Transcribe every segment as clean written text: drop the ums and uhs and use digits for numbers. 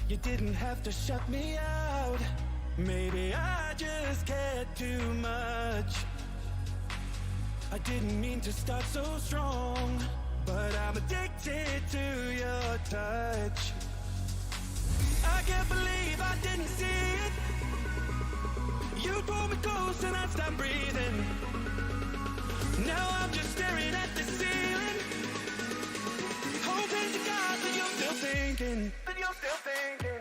You didn't have to shut me out. Maybe I just cared too much. I didn't mean to start so strong, but I'm addicted to your touch. I can't believe I didn't see it. You pulled me close and I stopped breathing. Now I'm just staring at the ceiling, hoping to God that you're still thinking, that you're still thinking.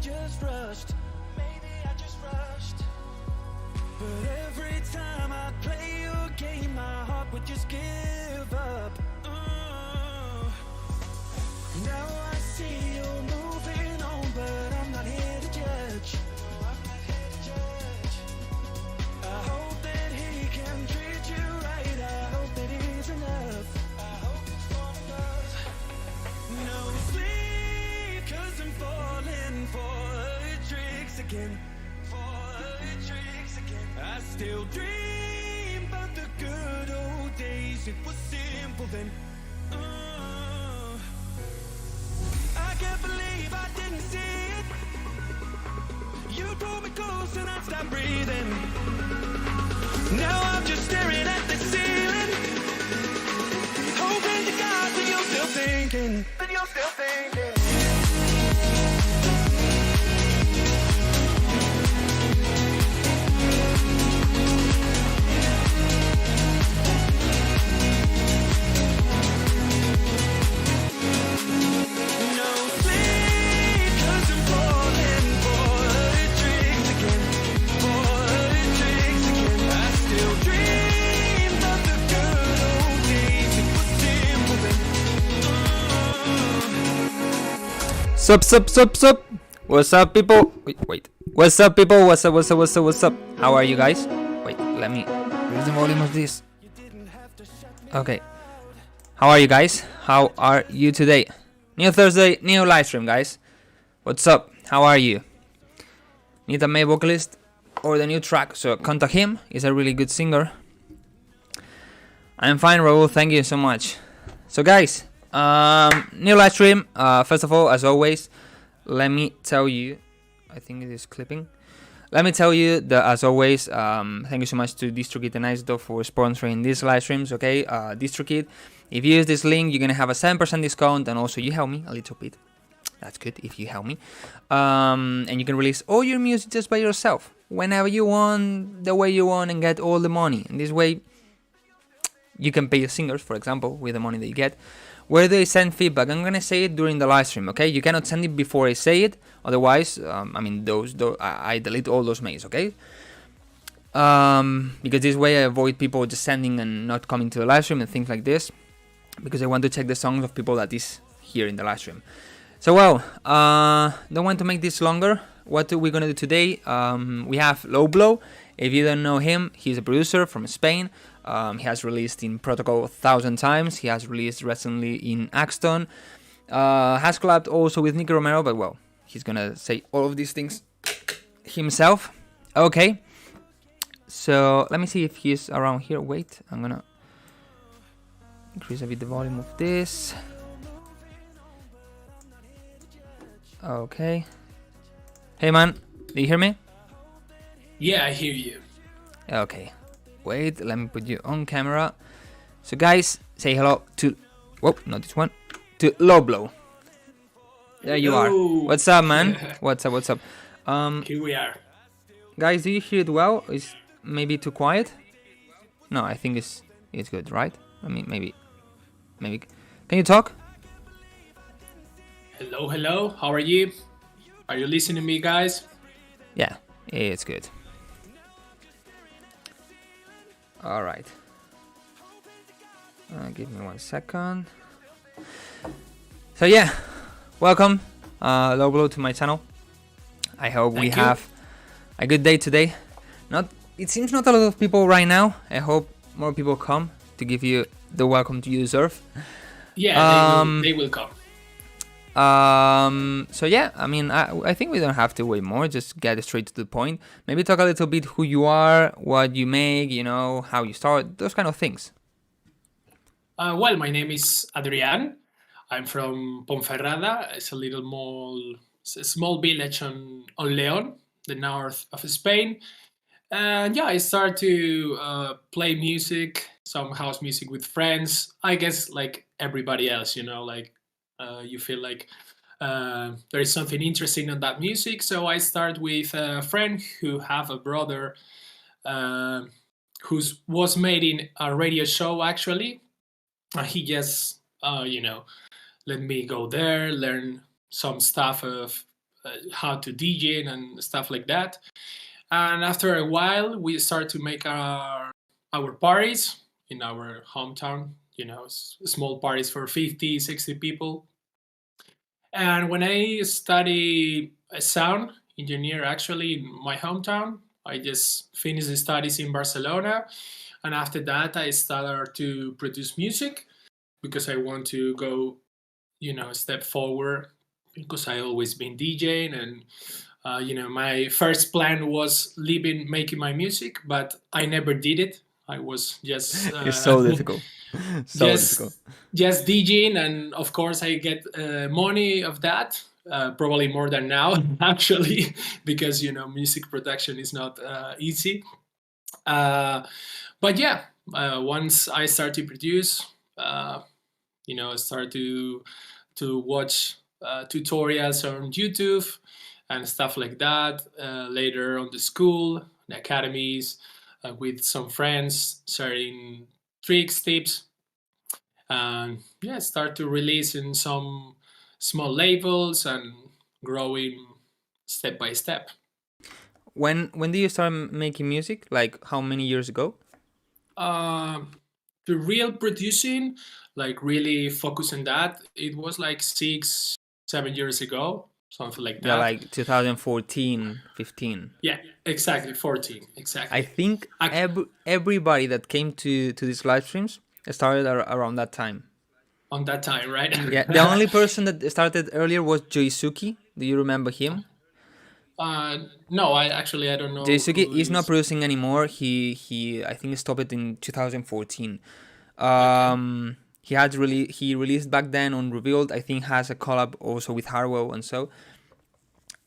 Just rushed. Maybe I just rushed. But every time I play your game, my heart would just give up. Now I see you're moving on, but I'm not here to judge. I hope that he can treat you right. I hope that he's enough. I hope it's for us. No sleep, 'cause I'm falling for tricks again, I still dream about the good old days. It was simple then. I can't believe I didn't see it. You pulled me close and I stopped breathing. Now I'm just staring at the ceiling, hoping to God that you're still thinking, that you're still thinking. Sup. What's up, people? Wait. What's up, people? What's up? How are you guys? Wait, let me raise the volume of this. Okay. How are you guys? How are you today? New Thursday, new live stream, guys. What's up? How are you? Need a male vocalist or the new track? So contact him. He's a really good singer. I'm fine, Raul. Thank you so much. So, guys. New live stream. First of all, as always, let me tell you, I think it is clipping. Let me tell you that, as always, thank you so much to DistroKid and Axtone for sponsoring these live streams. Okay, DistroKid, if you use this link, you're gonna have a 7% discount, and also you help me a little bit. That's good if you help me. And you can release all your music just by yourself, whenever you want, the way you want, and get all the money. And this way, you can pay your singers, for example, with the money that you get. Where do I send feedback? I'm gonna say it during the live stream, okay? You cannot send it before I say it, otherwise, I delete all those mails, okay? Because this way I avoid people just sending and not coming to the live stream and things like this, because I want to check the songs of people that is here in the live stream. So, well, don't want to make this longer. What are we gonna do today? We have Low Blow. If you don't know him, he's a producer from Spain. He has released in Protocol 1,000 times. He has released recently in Axtone. Has collabed also with Nicky Romero, but well, he's gonna say all of these things himself. Okay. So let me see if he's around here. Wait, I'm gonna increase a bit the volume of this. Okay. Hey man, do you hear me? Yeah, I hear you. Okay. Wait, let me put you on camera. So guys, say hello to... Whoa, not this one. To Low Blow. There you are. What's up, man? What's up? Here we are. Guys, do you hear it well? Is maybe too quiet? No, I think it's good, right? I mean, maybe. Can you talk? Hello. How are you? Are you listening to me, guys? Yeah, it's good. All right. Give me 1 second. So yeah, welcome, low blow, to my channel. I hope we have a good day today. It seems not a lot of people right now. I hope more people come to give you the welcome you deserve. Yeah, they will come. So yeah, I mean, I think we don't have to wait more. Just get straight to the point. Maybe talk a little bit who you are, what you make, you know, how you start, those kind of things. Well, my name is Adrián. I'm from Ponferrada. It's a small village on León, the north of Spain. And yeah, I started to play music, some house music with friends. I guess like everybody else, you know, like you feel like there is something interesting in that music. So I start with a friend who have a brother who was made in a radio show actually. He just, let me go there, learn some stuff of how to DJ and stuff like that. And after a while, we start to make our parties in our hometown, you know, small parties for 50, 60 people. And when I study sound engineer actually in my hometown, I just finished the studies in Barcelona. And after that, I started to produce music because I want to go, you know, a step forward because I always been DJing and my first plan was making my music, but I never did it. I was just it's so difficult. Just DJing, and of course I get money of that. Probably more than now, actually, because music production is not easy. But yeah, once I start to produce, I start to watch tutorials on YouTube and stuff like that. Later on the school, the academies, with some friends, sharing tricks, tips, and yeah, start to release in some small labels and growing step by step. When did you start making music? Like how many years ago? The real producing, like really focus on that, it was like 6, 7 years ago. Something like that. Yeah, like 2014, 15. Yeah, exactly, 14, exactly. I think everybody that came to these live streams started around that time. On that time, right? Yeah, the only person that started earlier was Joisuke. Do you remember him? No, I don't know. Joisuke is not producing anymore. He I think stopped it in 2014. Okay. He released back then on Revealed. I think has a collab also with Harwell and so.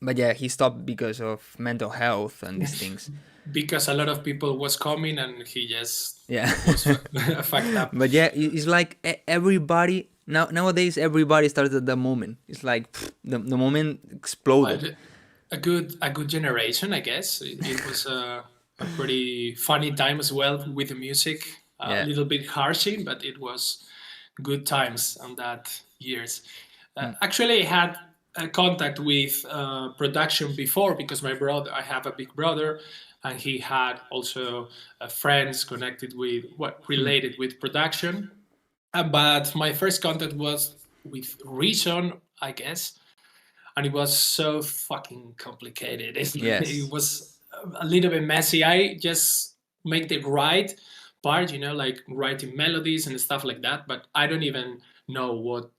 But yeah, he stopped because of mental health and these things. Because a lot of people was coming and he just was fucked up. But yeah, it's like everybody nowadays everybody started at the moment. It's like the moment exploded. A good generation, I guess. It was a pretty funny time as well with the music. A little bit harshing, but it was good times on that years. Actually, I had a contact with production before because I have a big brother, and he had also friends connected with related with production. But my first contact was with Reason, I guess, and it was so fucking complicated. It was a little bit messy. I just make the right part, like writing melodies and stuff like that, but I don't even know what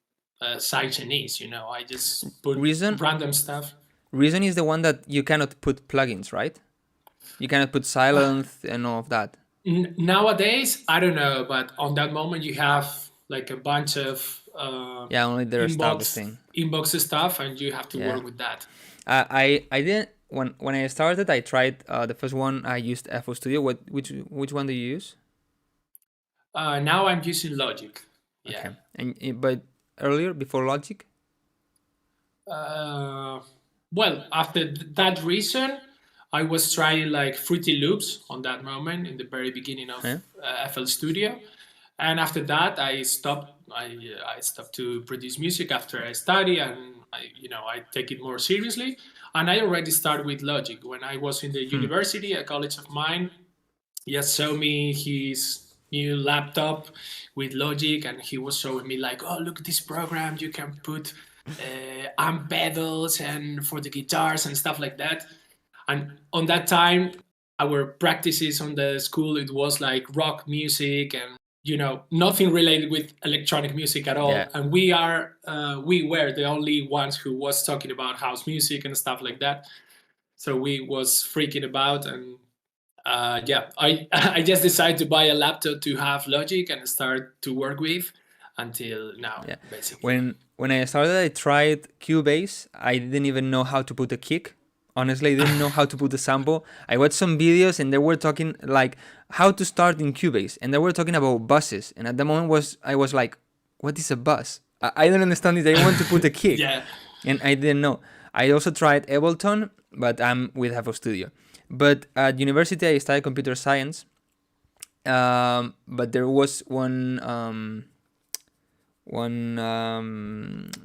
sidechain is, I just put random stuff. Reason is the one that you cannot put plugins, right? You cannot put silence and all of that. Nowadays, I don't know, but on that moment you have like a bunch of only their inbox stuff, and you have to work with that. I didn't when I started. I tried the first one. I used FL Studio. Which one do you use? Now I'm using Logic. Yeah. Okay. And but earlier, before Logic? Well, after that reason, I was trying like Fruity Loops on that moment in the very beginning of FL Studio, and after that I stopped. I stopped to produce music after I study, and I take it more seriously. And I already started with Logic when I was in the university. A college of mine just showed me his new laptop with Logic, and he was showing me like, oh, look at this program. You can put amp pedals and for the guitars and stuff like that. And on that time, our practices on the school, it was like rock music and nothing related with electronic music at all. Yeah. And we were the only ones who was talking about house music and stuff like that. So we was freaking about, and I just decided to buy a laptop to have Logic and start to work with until now. Yeah. Basically. When I started, I tried Cubase. I didn't even know how to put a kick. Honestly, I didn't know how to put a sample. I watched some videos and they were talking like how to start in Cubase, and they were talking about buses. And at the moment I was like, what is a bus? I don't understand it. I want to put a kick. Yeah. And I didn't know. I also tried Ableton, but I'm with FL Studio. But at university, I studied computer science. But there was one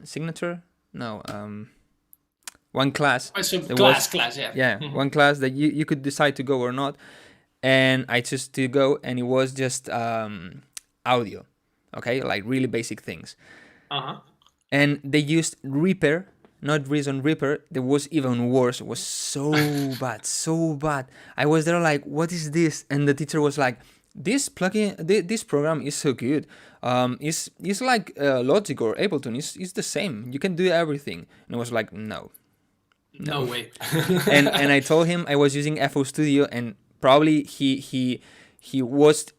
signature. No. One class. Class, yeah. Yeah, one class that you could decide to go or not. And I chose to go, and it was just audio. Okay, like really basic things. Uh-huh. And they used Reaper, not Reason Reaper. That was even worse. It was so bad, so bad. I was there like, what is this? And the teacher was like, this plugin, this program is so good. It's like Logic or Ableton. It's the same. You can do everything. And I was like, no way. and I told him I was using FL Studio, and probably he was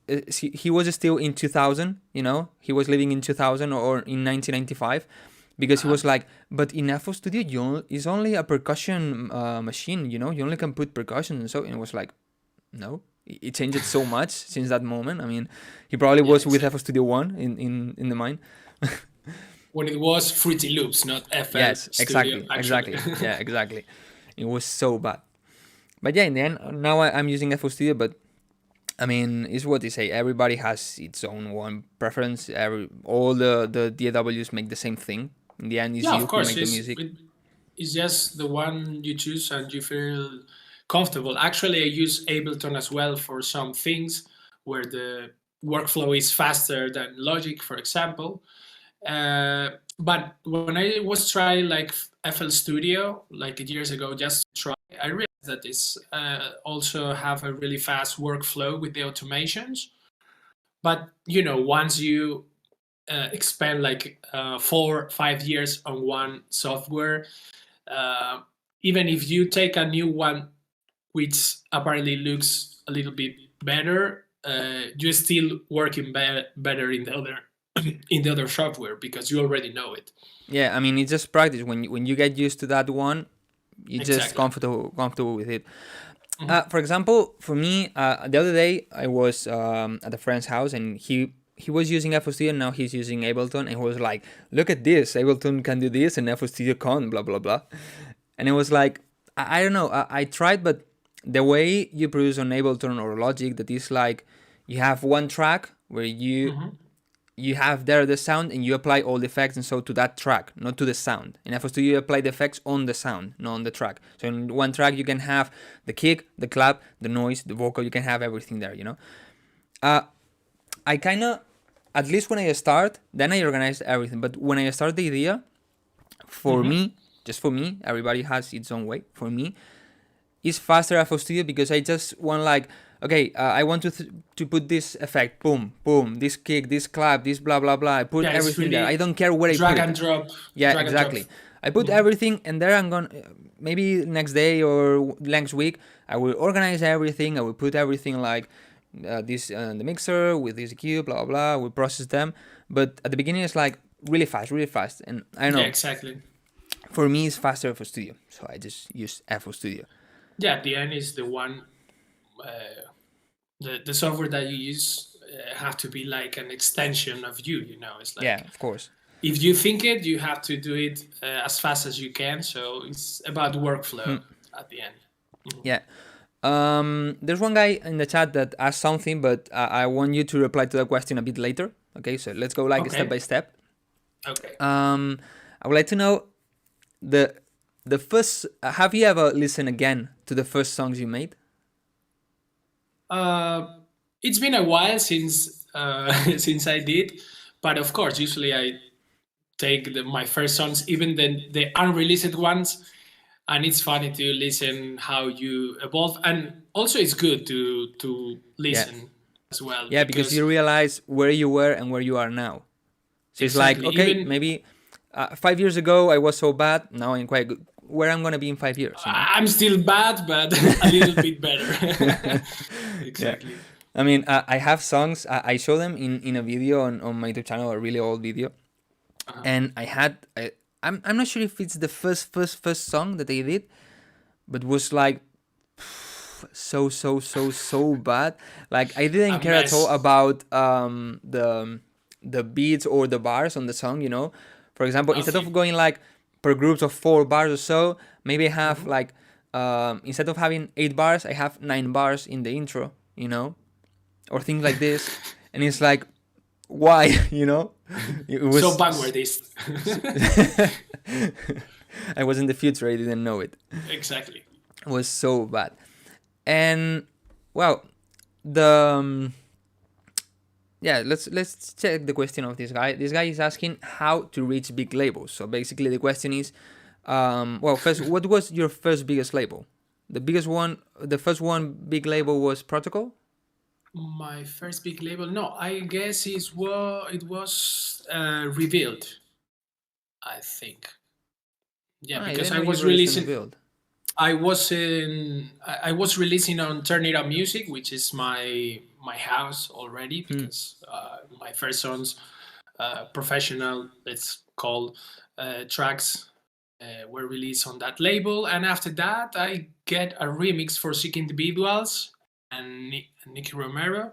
still in 2000. He was living in 2000 or in 1995, because he was like, but in FL Studio it's only a percussion machine. You only can put percussion, and so. And it was like, no, it changed so much since that moment. I mean, he probably was with FL Studio 1 in the mind. When it was Fruity Loops, not FL Yes, Studio, exactly. Yeah, exactly. It was so bad. But yeah, in the end, now I'm using FL Studio, but I mean, it's what they say. Everybody has its own one preference. All the DAWs make the same thing. In the end, it's you who make the music. It's just the one you choose and you feel comfortable. Actually, I use Ableton as well for some things where the workflow is faster than Logic, for example. But when I was trying like FL Studio like years ago, just to try, I realized that it's also have a really fast workflow with the automations. But once you expend like 4-5 years on one software, even if you take a new one which apparently looks a little bit better, you're still working better in the other software because you already know it. Yeah, I mean, it's just practice. When you get used to that one, you're Exactly. just comfortable with it. For example, for me, the other day I was at a friend's house, and he was using FL Studio, and now he's using Ableton, and he was like, look at this, Ableton can do this and FL Studio can't, blah blah blah. And it was like, I don't know, I tried, but the way you produce on Ableton or Logic, that is like, you have one track where you have there the sound, and you apply all the effects, and so to that track, not to the sound. In FL Studio, you apply the effects on the sound, not on the track. So in one track, you can have the kick, the clap, the noise, the vocal. You can have everything there. I kind of, at least when I start, then I organize everything. But when I start the idea, for me, just for me, everybody has its own way. For me, it's faster FL Studio because I just want like, okay, I want to put this effect, boom, boom, this kick, this clap, this blah, blah, blah. I put everything there. I don't care where I put it. Drag and drop. Yeah, exactly. I put everything, and there I'm going to, maybe next day or next week, I will organize everything. I will put everything like this the mixer with this EQ, blah, blah, blah. We'll process them. But at the beginning, it's like really fast. And I don't know. Yeah, exactly. For me, it's faster FL Studio. So I just use FL Studio. Yeah, at the end is the one... the software that you use have to be like an extension of you. It's like, yeah, of course. If you think it, you have to do it as fast as you can. So it's about workflow at the end. Yeah. There's one guy in the chat that asked something, but I want you to reply to the question a bit later. Okay, so let's go like step by step. Okay. I would like to know the first. Have you ever listened again to the first songs you made? It's been a while since since I did, but of course, usually I take my first songs, even the unreleased ones, and it's funny to listen how you evolve, and also it's good to Yeah. listen as well Yeah, because you realize where you were and where you are now. So it's like, exactly. okay, Even maybe 5 years ago I was so bad. Now I'm quite good. Where I'm gonna be in 5 years, you know? I'm still bad, but a little bit better. Yeah. Exactly. I mean, I have songs. I show them in a video on my YouTube channel, a really old video, and I'm not sure if it's the first song that I did, but was like so bad. Like I didn't A care at all mess. about the beats or the bars on the song, you know. For example, A instead few, of going like per groups of 4 bars or so, maybe I have like instead of having 8 bars, I have 9 bars in the intro, you know, or things like this. And it's like, why, you know? It so was backwardist. I was in the future, I didn't know it. Exactly. It was so bad. And well, the yeah, let's check the question of this guy. This guy is asking how to reach big labels. So basically the question is well, first, what was your first biggest label? The first one big label was Protocol? My first big label, no, I guess it was revealed, I think. Yeah, I because didn't I know you was released on releasing Revealed. I was releasing on Turn It Up Music, which is my house already, because my first songs, professional, let's call tracks, were released on that label. And after that, I get a remix for Sick Individuals and Nicky Romero,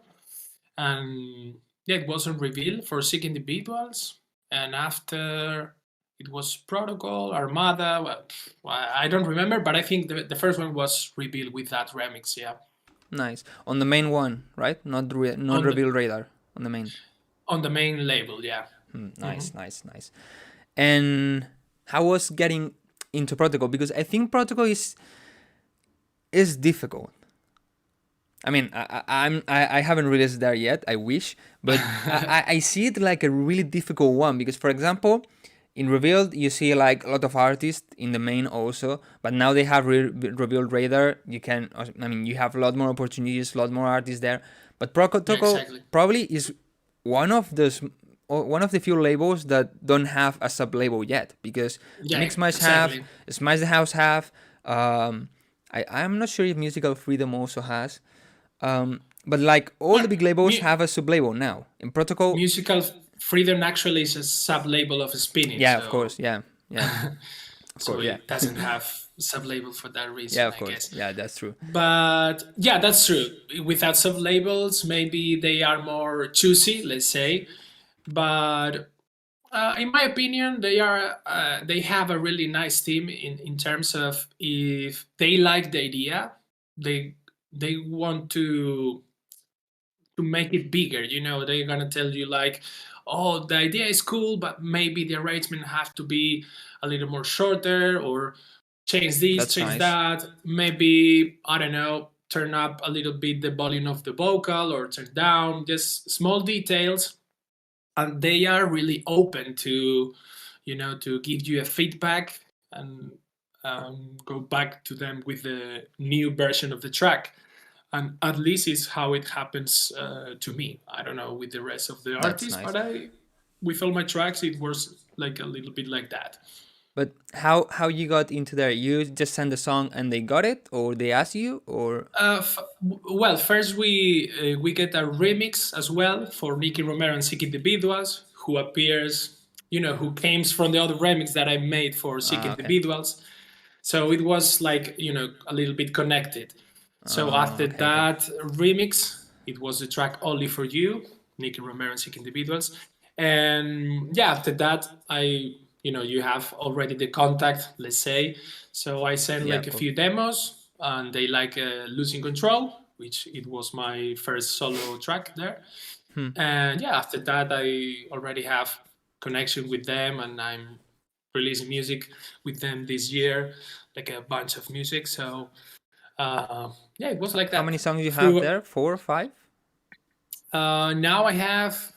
and yeah, it wasn't revealed for Sick Individuals. And after it was Protocol, Armada. Well, I don't remember, but I think the first one was revealed with that remix. Yeah, Nice. On the main one, right? Not on the Reveal Radar. On the main. on the main label. Yeah. Nice. And how was getting into Protocol? Because I think Protocol is difficult. I mean, I haven't released there yet. I wish, but I see it like a really difficult one because, for example, in Revealed you see like a lot of artists in the main also, but now they have Revealed Radar. You have a lot more opportunities, a lot more artists there. But Protocol Exactly. probably is one of the few labels that don't have a sub label yet because Yeah, Mix Match exactly. have, Smash the House have. I'm not sure if Musical Freedom also has. But like all the big labels have a sub label now. In Protocol, Musical Freedom actually is a sub label of Spinning. yeah, So, of course, yeah, of so course, yeah, it doesn't have sub label for that reason, yeah, of I course, guess. yeah, that's true. But yeah, that's true. Without sub labels, maybe they are more choosy, let's say. But in my opinion, they have a really nice team in terms of if they like the idea, they want to make it bigger. You know, they're gonna tell you like, oh, the idea is cool, but maybe the arrangement have to be a little more shorter, or change this, That's change nice. that. Maybe I don't know, turn up a little bit the volume of the vocal or turn down. Just small details, and they are really open to, to give you a feedback and go back to them with the new version of the track. And at least is how it happens to me. I don't know with the rest of the That's artists, nice. but with all my tracks, it was like a little bit like that. But how you got into there? You just sent the song and they got it, or they asked you, or Well, first we get a remix as well for Nicky Romero and Sick Individuals, who appears, who came from the other remix that I made for Sick okay, Individuals. So it was like, a little bit connected. So after okay. that remix, it was the track Only for You, Nicky Romero and Sick Individuals. And yeah, after that, you have already the contact, let's say. So I sent Yeah, like of a course. few demos, and they like Losing Control, which it was my first solo track there. And yeah, after that, I already have connection with them, and I'm releasing music with them this year, like a bunch of music. So yeah, it was like How that. many songs you have Through there? 4 or 5? Now I have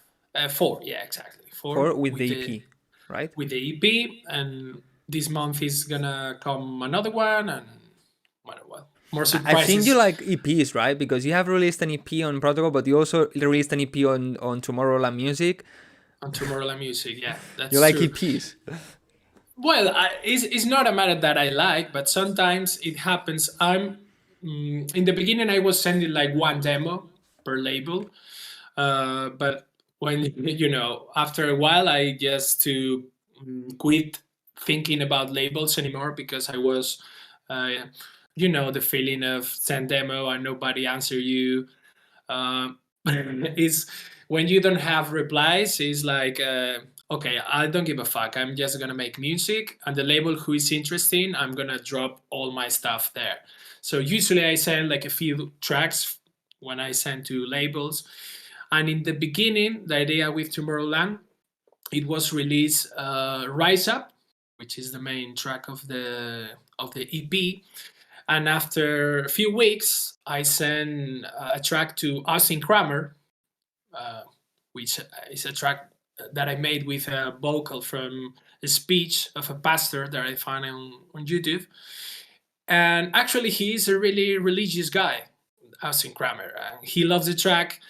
four. Yeah, exactly four Four with the EP, right? with the EP, and this month is gonna come another one, and well, more I've seen you surprises like EPs, right? Because you have released an EP on Protocol, but you also released an EP on Tomorrowland Music. on Tomorrowland Music. Yeah, You that's like true. EPs? Well, it's not a matter that I like, but sometimes it happens. In the beginning, I was sending like one demo per label, but when after a while, I just to quit thinking about labels anymore because I was, uh, the feeling of send demo and nobody answer you. Is when you don't have replies is like okay, I don't give a fuck, I'm just gonna make music, and the label who is interesting, I'm gonna drop all my stuff there. So usually I send like a few tracks when I send to labels. And in the beginning, the idea with Tomorrowland, it was released Rise Up, which is the main track of the EP. And after a few weeks, I sent a track to Austin Kramer, which is a track that I made with a vocal from a speech of a pastor that I found on YouTube. And actually, he's a really religious guy, Austin Kramer. He loves the track.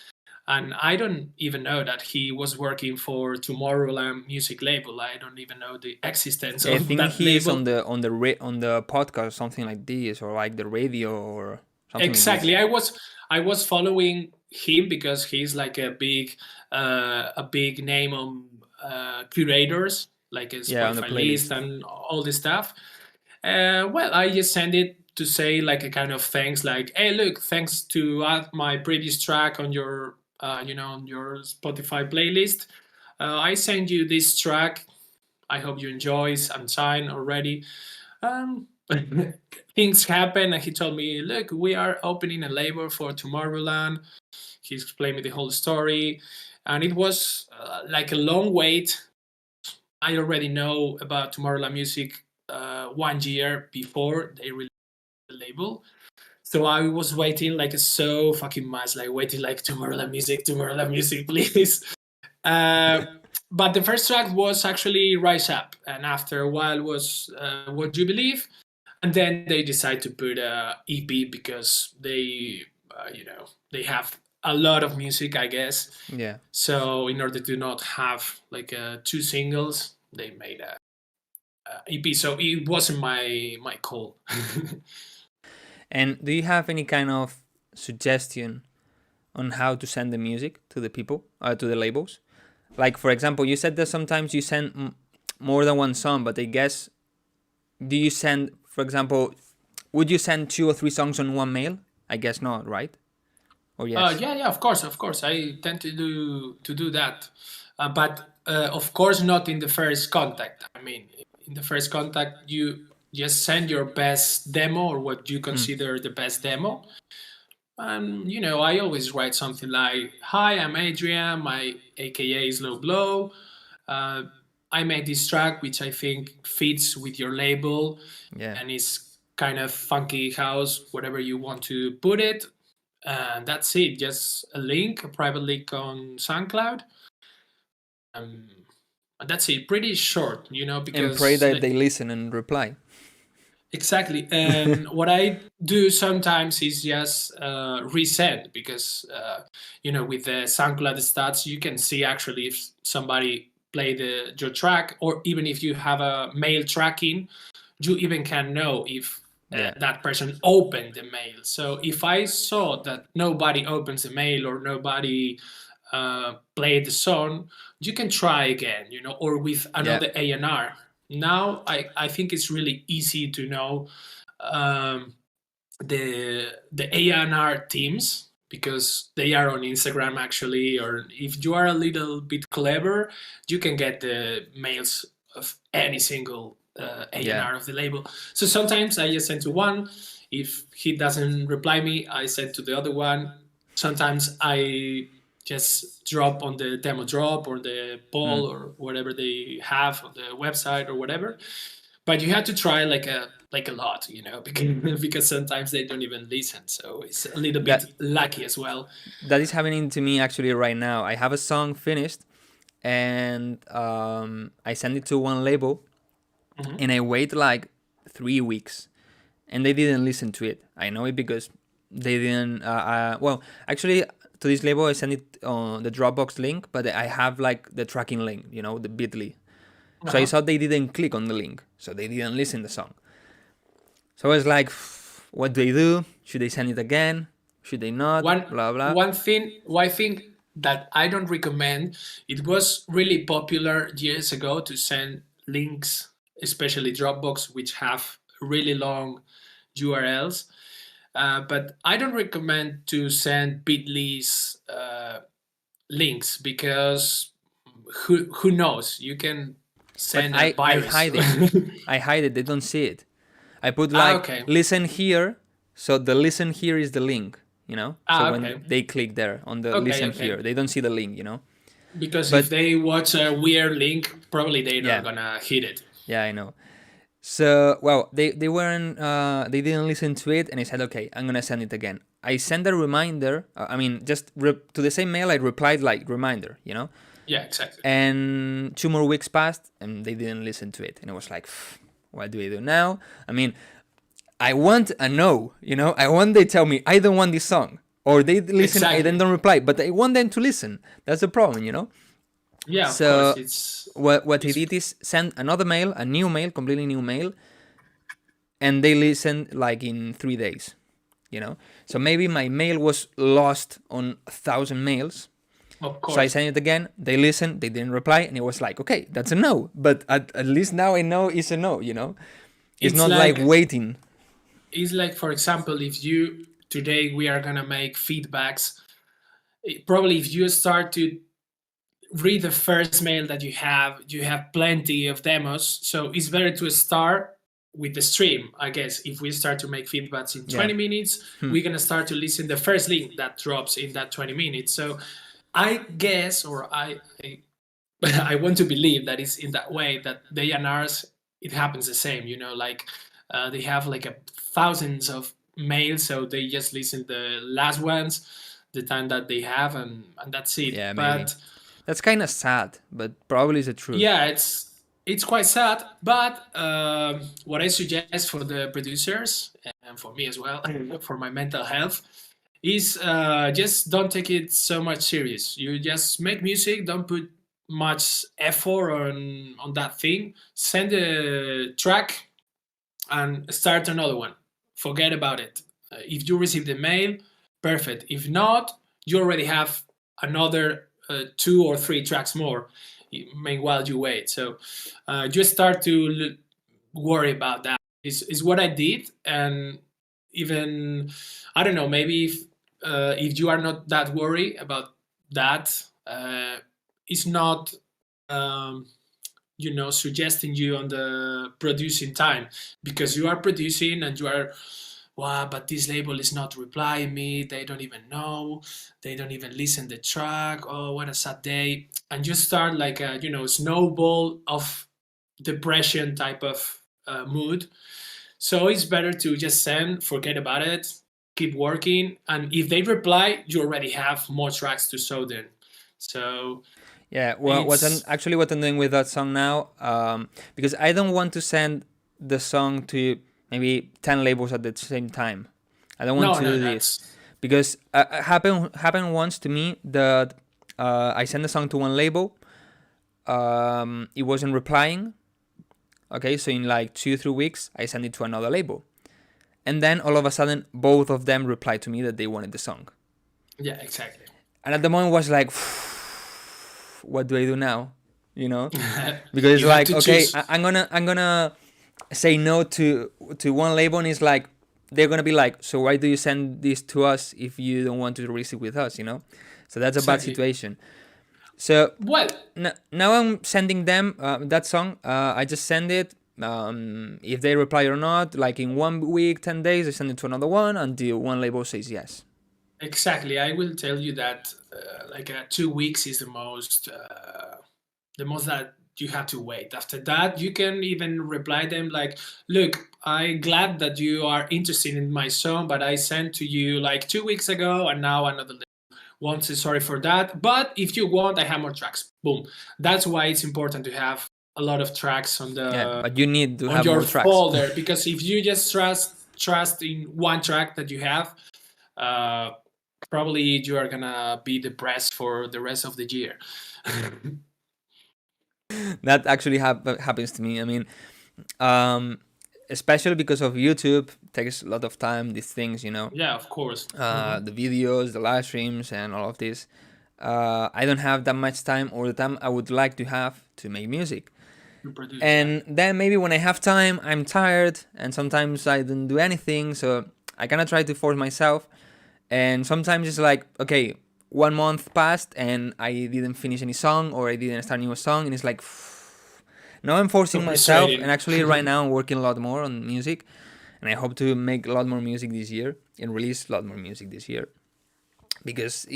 And I don't even know that he was working for Tomorrowland music label. I don't even know the existence I of think that he's label. on the podcast, something like this, or like the radio, or something like this. Exactly. I was following him because he's like a big name on curators, like a Yeah, on the Spotify playlist. list and all this stuff. Well, I just send it to say like a kind of thanks, like, hey, look, thanks to add my previous track on your on your Spotify playlist. I send you this track. I hope you enjoy. I'm signed already. Um, things happen, and he told me, look, we are opening a label for Tomorrowland. He explained me the whole story, and it was like a long wait. I already know about Tomorrowland Music 1 year before they released the label. So I was waiting like so fucking much, like waiting like Tomorrowland Music, please. Uh, but the first track was actually Rise Up, and after a while was What You Believe, and then they decide to put a EP because they have a lot of music, I guess. Yeah. So in order to not have like two singles, they made a EP. So it wasn't my call. And do you have any kind of suggestion on how to send the music to the people, to the labels? Like, for example, you said that sometimes you send more than one song, but I guess, do you send, for example, would you send 2 or 3 songs on one mail? I guess not, right? Or yes? Yeah, of course. I tend to do that, but of course not in the first contact. I mean, in the first contact, you just send your best demo or what you consider the best demo. And I always write something like, "Hi, I'm Adrian. My AKA is Low Blow. I made this track which I think fits with your label, Yeah. and it's kind of funky house, whatever you want to put it." And that's it. Just a link, a private link on SoundCloud. And that's it. Pretty short, And because pray that they listen and reply. exactly. And what I do sometimes is just resend because with the SoundCloud stats, you can see actually if somebody played your track, or even if you have a mail tracking, you even can know if Yeah. that person opened the mail. So if I saw that nobody opens the mail or nobody played the song, you can try again, or with another A&R. Now I think it's really easy to know the A&R teams because they are on Instagram actually, or if you are a little bit clever, you can get the mails of any single A&R of the label. So sometimes I just send to one. If he doesn't reply me, I send to the other one. Sometimes I just drop on the demo drop or the poll or whatever they have on the website or whatever. but you have to try like a lot, because sometimes they don't even listen. So it's a little bit That lucky as well. that is happening to me actually right now. I have a song finished, and I send it to one label, Mhm. and I wait like 3 weeks, and they didn't listen to it. I know it because they didn't. Well, actually, to this label, I sent it on the Dropbox link, but I have like the tracking link, the Bitly. So I Uh-huh. saw they didn't click on the link, so they didn't listen the song. So I was like, what do they do? Should they send it again? Should they not? One Blah blah. one thing that I don't recommend. It was really popular years ago to send links, especially Dropbox, which have really long URLs. But I don't recommend to send Bitly's links, because who knows? You can But send a I virus. hide it. I hide it. They don't see it. I put Ah, like okay. listen here, so the listen here is the link. So Ah, when okay. they click there on the Okay, listen okay. here, they don't see the link. Because if But they watch a weird link, probably they're not yeah, gonna hit it. yeah, I know. So well, they weren't. They didn't listen to it, and I said, okay, I'm gonna send it again. I sent a reminder. I mean, just to the same mail. I replied like reminder. Yeah, exactly. And 2 more weeks passed, and they didn't listen to it, and it was like, what do I do now? I mean, I want a no. I want they tell me I don't want this song, or they listen, I then Exactly. don't reply, but I want them to listen. That's the problem. Yeah, of course. So It's what I it's did is send another mail, a new mail, completely new mail, and they listened like in 3 days. So maybe my mail was lost on 1,000 mails. of So I course. sent it again. They listened. They didn't reply, and it was like, okay, that's a no. But at least now I know it's a no. It's It's not like like waiting. for example, if you today we are gonna make feedbacks. Probably if you start to read the first mail that you have plenty of demos. So it's better to start with the stream. I guess if we start to make feedbacks in Yeah. 20 minutes, we're gonna start to listen the first link that drops in that 20 minutes. So I guess, or I want to believe that it's in that way that they and ours, it happens the same. Like they have like thousands of mails, so they just listen the last ones, the time that they have, and that's it. Yeah, maybe. But That's kind of sad, but probably is the truth. yeah, it's quite sad. But what I suggest for the producers and for me as well, for my mental health, is just don't take it so much serious. You just make music, don't put much effort on that thing. Send a track and start another one. Forget about it. If you receive the mail, perfect. If not, you already have another 2 or 3 tracks more. Meanwhile, you wait. So just start to worry about that. Is what I did, and even I don't know. Maybe if you are not that worried about that, it's not. Um, suggesting you on the producing time, because you are producing and you are, wow, but this label is not replying me, they don't even know, they don't even listen the track, oh, what a sad day. And you start like a snowball of depression type of mood. So it's better to just send, forget about it, keep working, and if they reply, you already have more tracks to show them. So Yeah, well, it's what I'm doing with that song now, because I don't want to send the song to maybe 10 labels at the same time. I don't want no, to no, do this that's because happened once to me that I sent the song to one label, it wasn't replying. Okay, so in like 2-3 weeks, I sent it to another label, and then all of a sudden, both of them replied to me that they wanted the song. yeah, exactly. And at the moment was like, what do I do now? Because it's You have like, to okay, choose. I'm gonna say no to one label, and it's like they're gonna be like, so why do you send this to us if you don't want to release it with us? So that's a bad Exactly. situation. So Well, now I'm sending them that song. I just send it. If they reply or not, like in 1 week, 10 days, I send it to another one until one label says yes. exactly. I will tell you that 2 weeks is the most that you have to wait. After that, you can even reply them like, look, I'm glad that you are interested in my song, but I sent to you like 2 weeks ago, and now another won't say sorry for that. But if you want, I have more tracks. Boom. That's why it's important to have a lot of tracks on Yeah, but you need to have your more tracks. folder, because if you just trust in one track that you have, probably you are gonna be depressed for the rest of the year. That actually happens to me. I mean, especially because of YouTube, takes a lot of time. These things, you know. Yeah, of course. The videos, the live streams, and all of this. I don't have that much time, or the time I would like to have to make music. And then maybe when I have time, I'm tired, and sometimes I don't do anything. So I kind of try to force myself. And sometimes it's like, okay, 1 month passed and I didn't finish any song, or I didn't start a new song, and it's like, now I'm forcing myself. And actually right now I'm working a lot more on music, and I hope to make a lot more music this year and release a lot more music this year, because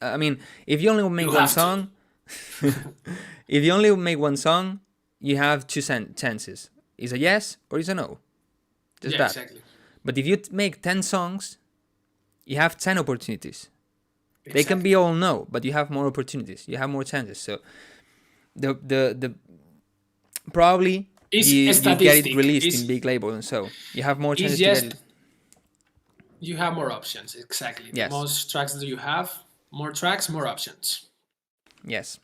I mean, if you only make one song, if you only make one song, you have two chances: it's a yes or it's a no. Just that. Exactly. But if you make 10 songs, you have 10 opportunities. Exactly. They can be all no, but you have more opportunities. You have more chances. So the probably you get it released in big labels, and so you have more chances to get it. You have more options. Exactly. Yes. The most tracks that you have, more tracks, more options. Yes.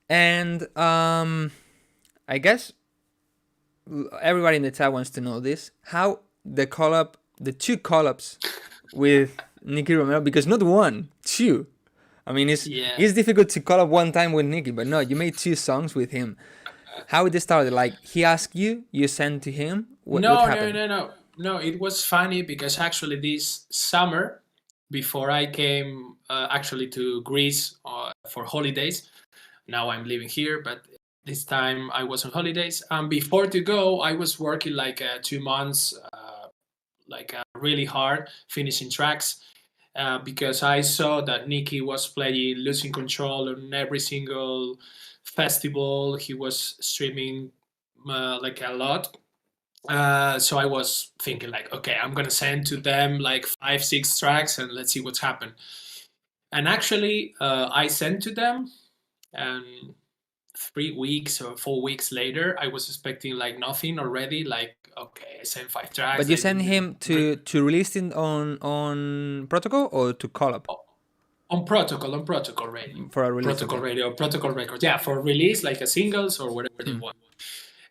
And I guess everybody in the chat wants to know this: how the two collabs with Nicky Romero, because not one, two. I mean, it's difficult to collab one time with Nicky, but no, you made 2 songs with him. How did it start? Like, he asked you, you sent to him? What happened? No, it was funny because actually this summer, before I came actually to Greece for holidays, now I'm living here, but this time I was on holidays. Before to go, I was working like 2 months, really hard, finishing tracks, because I saw that Nicky was playing Losing Control on every single festival. He was streaming like a lot. So I was thinking like, okay, I'm gonna send to them like 5-6 tracks and let's see what's happened. And actually, I sent to them, and 3 weeks or 4 weeks later, I was expecting like nothing already. Like, okay, I sent 5 tracks. But you sent him to release it on Protocol or to Collab? On Protocol Radio. For a release. Protocol Radio, Protocol Records. Yeah, for release, like a singles or whatever they want.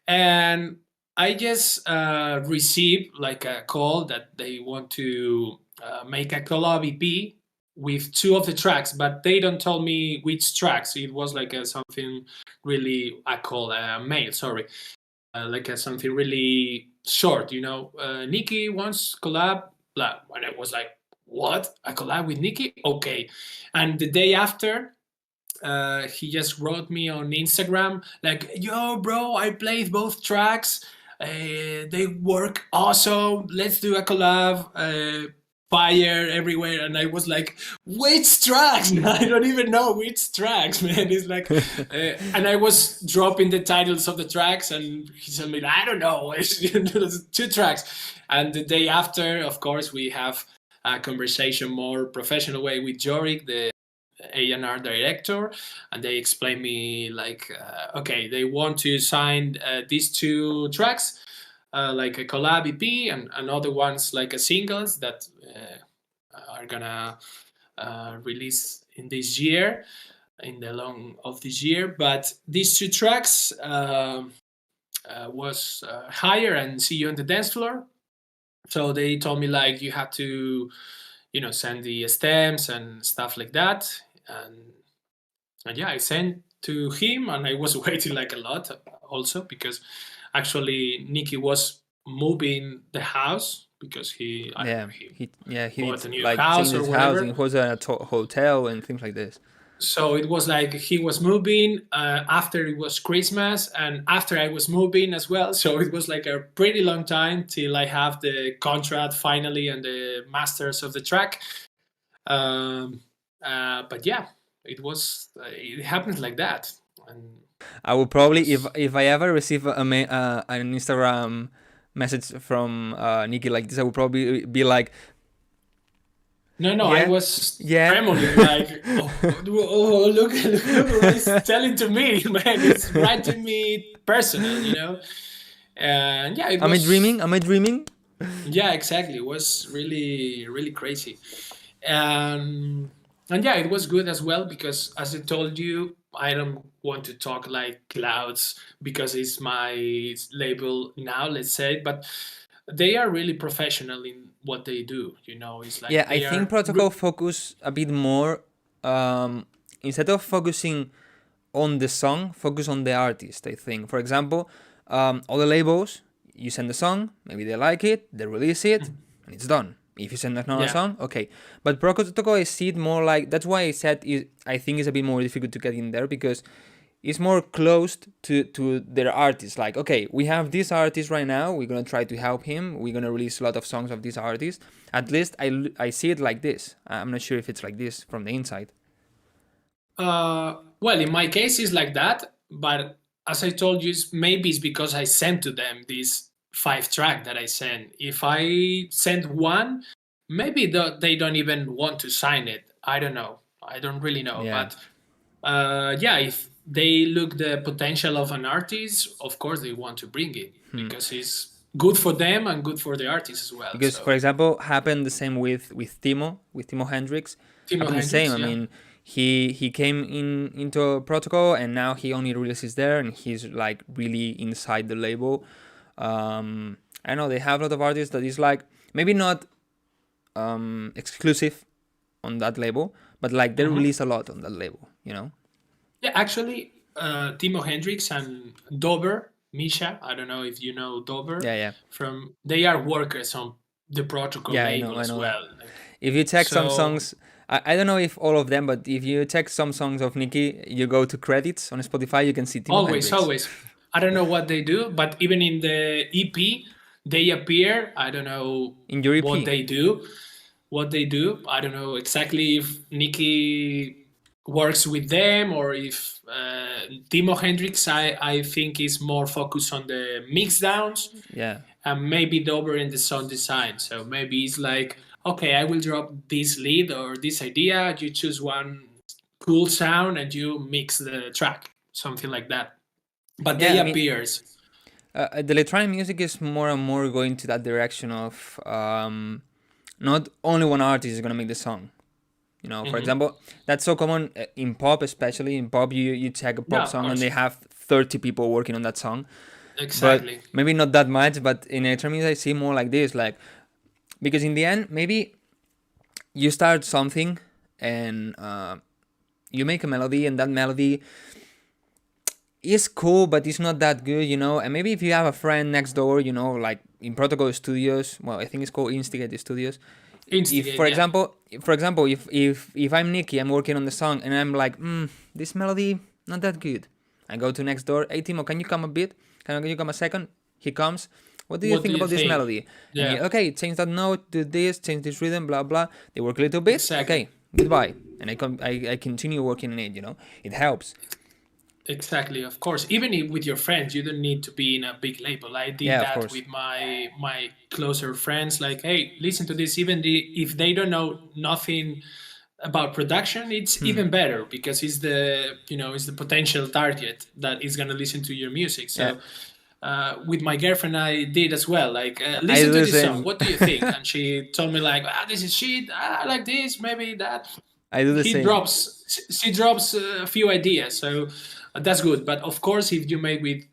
And I just received like a call that they want to make a collab EP with 2 of the tracks, but they don't tell me which tracks. It was like something really, I call mail, sorry. Like something really short, you know. Nicky wants collab, blah. And I was like, what? A collab with Nicky? Okay. And the day after, he just wrote me on Instagram like, yo, bro, I played both tracks. They work awesome. Let's do a collab. Fire everywhere. And I was like, which tracks? I don't even know which tracks, man. It's like, and I was dropping the titles of the tracks, and he told me, I don't know, it's 2 tracks. And the day after, of course, we have a conversation more professional way with Jorik, the A&R director, and they explain me like, okay, they want to sign these 2 tracks, like a collab EP, and other ones like a singles that are gonna release in this year, in the long of this year. But these 2 tracks was Higher and See You on the Dance Floor. So they told me like, you have to, you know, send the stems and stuff like that. And yeah, I sent to him, and I was waiting like a lot also, because actually Nicky was moving the house because he bought a new house or whatever. And it was a hotel and things like this. So it was like he was moving after it was Christmas, and after I was moving as well. So it was like a pretty long time till I have the contract finally and the masters of the track. But yeah, it happened like that. And I will probably, if I ever receive an Instagram message from Nicky like this, I will probably be like, no, I was yeah. trembling, like, look what he's telling to me, man. It's writing me personal, you know. And yeah, it Am I was. dreaming? Am I dreaming? Yeah, exactly. It was really, really crazy. And yeah, it was good as well because, as I told you, I don't want to talk like Clouds because it's my label now, let's say, but they are really professional in what they do. You know, it's like Yeah, I they think are. Protocol focus a bit more, instead of focusing on the song, focus on the artist, I think. For example, all the labels, you send the song, maybe they like it, they release it, and it's done. If you send another Yeah. song, okay. But Protocol, I see it more like, that's why I said I think it's a bit more difficult to get in there, because it's more closed to their artists. Like, okay, we have this artist right now, we're going to try to help him, we're going to release a lot of songs of this artist. At least I see it like this. I'm not sure if it's like this from the inside. Well, in my case, it's like that. But as I told you, maybe it's because I sent to them this 5-track that I sent. If I send one, maybe they don't even want to sign it. I don't know. I don't really know. Yeah. But yeah, if they look the potential of an artist, of course they want to bring it because it's good for them and good for the artist as well. Because, for example, happened the same with Timo Hendrix. Timo Happened the Hendrix, same. I yeah. mean, he came into a Protocol, and now he only releases there, and he's like really inside the label. I know they have a lot of artists that is like maybe not exclusive on that label, but like they release a lot on that label, you know. Yeah, actually, Timo Hendrix and Dober, Misha, I don't know if you know Dober. Yeah. They are workers on the Protocol label as well. If you check some songs, I don't know if all of them, but if you check some songs of Nicky, you go to credits on Spotify, you can see Timo Hendrix. Always. I don't know what they do, but even in the EP, they appear. I don't know in your EP. what they do. I don't know exactly if Nicky works with them or if Timo Hendrix, I think, is more focused on the mix downs. Yeah. And maybe Dober in the sound design. So maybe it's like, okay, I will drop this lead or this idea. You choose one cool sound and you mix the track, something like that. But they appears. The electronic music is more and more going to that direction of not only one artist is gonna make the song. You know, for example, that's so common in pop, especially in pop. You check a pop song and they have 30 people working on that song. Exactly. But maybe not that much. But in electronic music, I see more like this, like, because in the end, maybe you start something and you make a melody, and that melody is cool, but it's not that good, you know. And maybe if you have a friend next door, you know, like in Protocol Studios, well, I think it's called Instigate Studios. For example, if I'm Nicky, I'm working on the song, and I'm like, this melody not that good. I go to next door. Hey Timo, can you come a bit? Can you come a second? He comes. What do you think about this melody? Yeah. And okay, change that note, do this, change this rhythm, blah blah. They work a little bit. Exactly. Okay, goodbye. And I continue working on it. You know, it helps. Exactly, of course. Even with your friends, you don't need to be in a big label. I did that with my closer friends. Like, hey, listen to this. Even if they don't know nothing about production, it's even better because it's the potential target that is gonna listen to your music. So. With my girlfriend, I did as well. Like, listen to this song. What do you think? And she told me like, this is shit. I like this, maybe that. I do the same. She drops a few ideas, so that's good. But of course, if you make with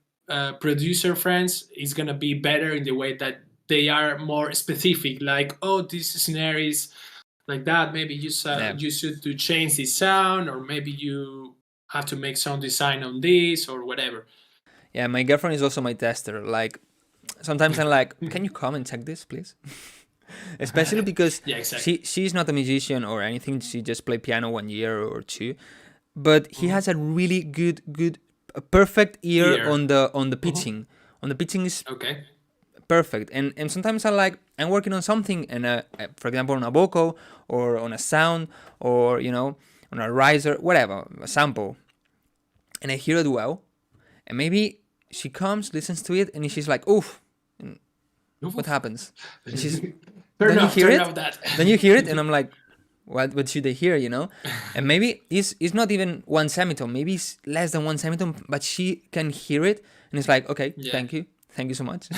producer friends, it's gonna be better in the way that they are more specific. Like, this snare is like that. Maybe you should to change the sound, or maybe you have to make sound design on this or whatever. Yeah, my girlfriend is also my tester. Like, sometimes I'm like, can you come and check this, please? Especially because she's not a musician or anything. She just played piano 1 year or 2. But he has a really a perfect ear on the pitching. On the pitching is perfect. And sometimes I'm working on something, and for example, on a vocal or on a sound or, you know, on a riser, whatever, a sample. and I hear it well, and maybe she comes, listens to it, and she's like, "Oof." And what happens? And she's, Turn you hear off it? that. Then you hear it, and I'm like, what should they hear, you know? And maybe it's not even one semitone, maybe it's less than one semitone, but she can hear it, and it's like, okay, Yeah. thank you so much.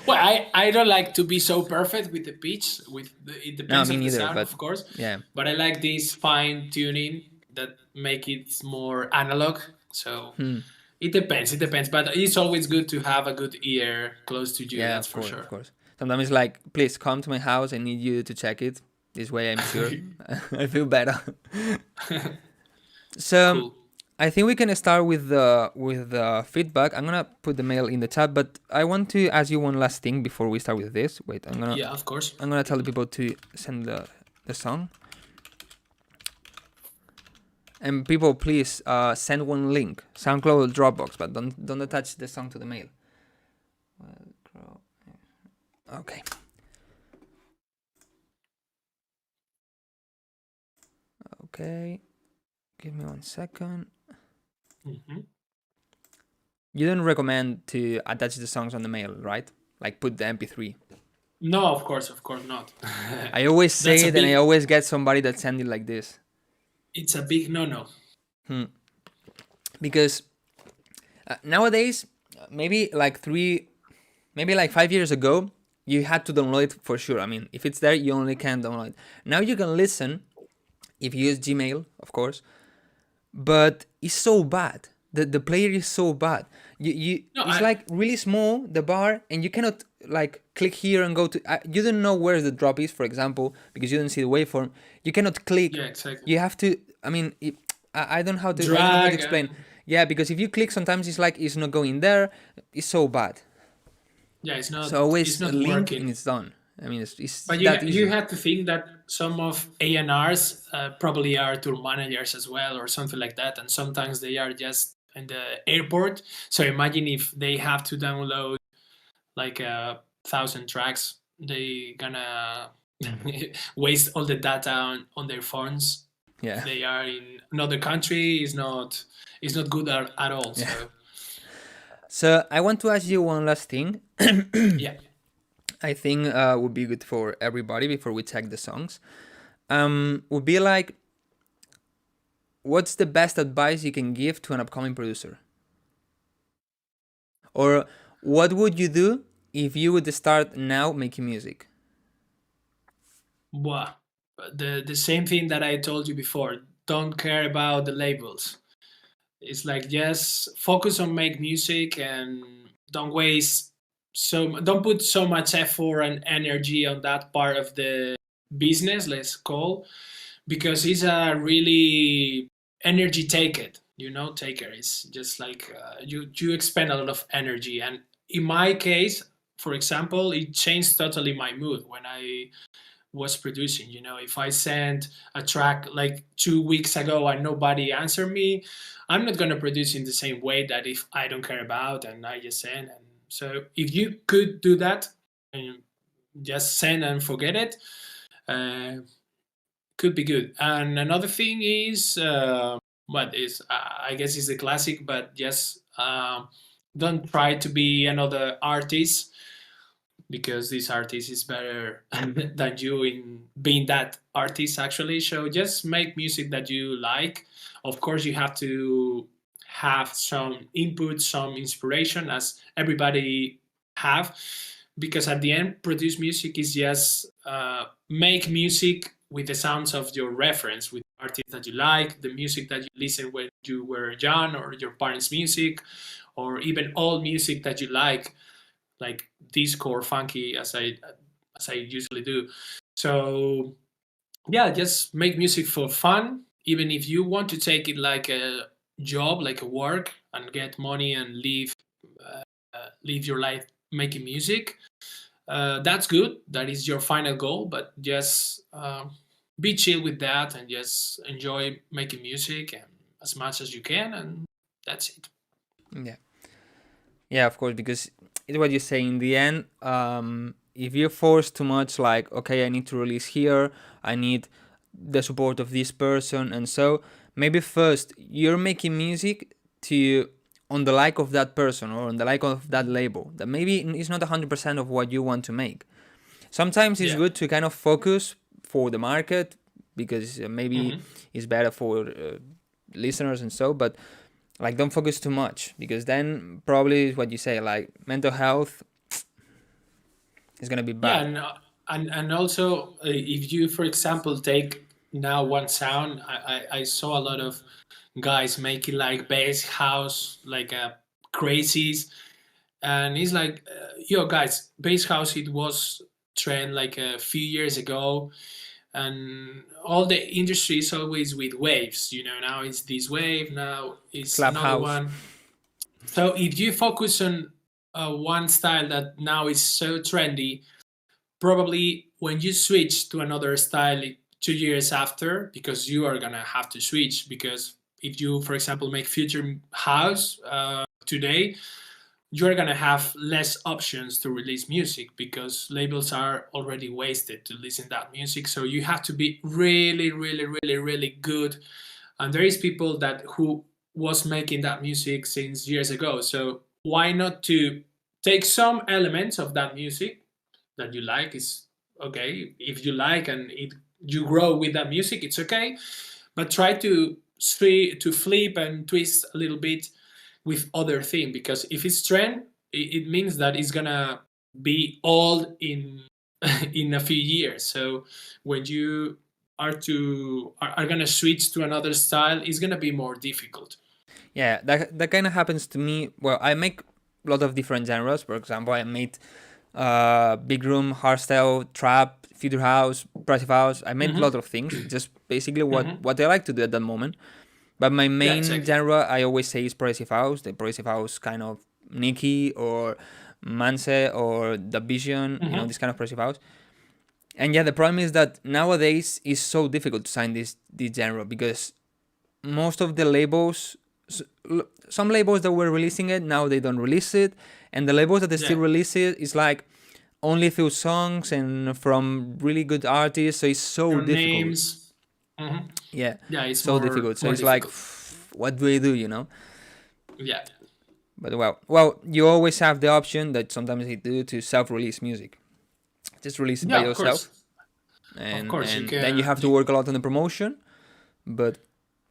Well, I don't like to be so perfect with the pitch. It depends me on the neither, sound, but of course. yeah. But I like this fine tuning that make it more analog. So it depends. It depends. But it's always good to have a good ear close to you. Yeah, That's of for course, sure. of course. Sometimes it's like, please come to my house. I need you to check it. This way, I'm sure I feel better. So Cool. I think we can start with the feedback. I'm gonna put the mail in the chat, but I want to ask you one last thing before we start with this. Wait, Yeah, of course. I'm gonna tell the people to send the song. And people, please send one link, SoundCloud or Dropbox, but don't attach the song to the mail. Wildcrow. Okay. Okay. Give me 1 second. Mm-hmm. You don't recommend to attach the songs on the mail, right? Like put the MP3. No, of course not. I always say That's a it, and I big- always get somebody that send it like this. It's a big no-no. Because nowadays, maybe like 5 years ago, you had to download it for sure. I mean, if it's there, you only can download it. Now you can listen, if you use Gmail, of course, but it's so bad. The player is so bad. It's like really small, the bar, and you cannot like click here and go to. You don't know where the drop is, for example, because you don't see the waveform. You cannot click. Yeah, exactly. You have to. I mean, I don't know how to, I don't know how Drag to explain. and- Yeah, because if you click, sometimes it's like it's not going there. It's so bad. Yeah, it's not. So always it's not a link working. and it's done. I mean, it's But that easy. you have to think that some of A&Rs probably are tour managers as well or something like that. And sometimes they are just in the airport. So imagine if they have to download like 1,000 tracks, they gonna waste all the data on their phones. Yeah. They are in another country. It's not good at all. So So I want to ask you one last thing. yeah. I think would be good for everybody before we check the songs. Would be like, what's the best advice you can give to an upcoming producer? Or what would you do if you would start now making music? Well, the same thing that I told you before. Don't care about the labels. It's like just focus on make music and don't don't put so much effort and energy on that part of the business, let's call, because it's a really energy taker. Taker. It's just like you expend a lot of energy, and in my case, for example, it changed totally my mood when I was producing. If I sent a track like 2 weeks ago and nobody answered me, I'm not going to produce in the same way that if I don't care about and I just send. And so if you could do that and just send and forget it, could be good. And another thing is I guess is a classic, but just don't try to be another artist, because this artist is better than you in being that artist actually. So just make music that you like. Of course, you have to have some input, some inspiration, as everybody have, because at the end, produce music is just make music with the sounds of your reference, with artists that you like, the music that you listen when you were young, or your parents' music, or even old music that you like disco or funky, as I usually do. So yeah, just make music for fun. Even if you want to take it like a job, like a work, and get money and live your life making music, that's good. That is your final goal. But just be chill with that and just enjoy making music and as much as you can, and that's it. Yeah, of course, because it's what you say in the end. If you force too much, like, okay, I need to release here, I need the support of this person, and so maybe first you're making music to on the like of that person or on the like of that label that maybe is not 100% of what you want to make. Sometimes it's good to kind of focus for the market because maybe it's better for listeners and so, but like don't focus too much because then probably what you say, like mental health is gonna be bad. Yeah, and also if you, for example, take now one sound, I saw a lot of guys making like bass house, like crazies, and it's like, yo guys, bass house, it was trend like a few years ago, and all the industry is always with waves. Now it's this wave, now it's Slap another house. one. So if you focus on one style that now is so trendy, probably when you switch to another style 2 years after, because you are gonna have to switch, because if you, for example, make future house today, you're gonna have less options to release music because labels are already wasted to listen that music. So you have to be really, really, really, really good. And there is people that who was making that music since years ago. So why not to take some elements of that music that you like? Is okay if you like and you grow with that music, it's okay, but try to flip and twist a little bit with other thing, because if it's trend, it means that it's gonna be old in in a few years. So when you are gonna switch to another style, it's gonna be more difficult. Yeah, that kind of happens to me. Well, I make a lot of different genres. For example, I made big room, hardstyle, trap, future house, progressive house. I made a lot of things. Just basically what I like to do at that moment. But my main genre, I always say, is progressive house. The progressive house kind of Nicky or Manse or The Vision, this kind of progressive house. And yeah, the problem is that nowadays it's so difficult to sign this genre because most of the labels, some labels that were releasing it, now they don't release it. And the labels that they still release it is like only few songs and from really good artists. So it's so Your difficult. names. Yeah, it's so difficult. So it's like, what do I do, Yeah. But well, you always have the option that sometimes they do to self-release music. Just release it by yourself. And then you have to work a lot on the promotion, but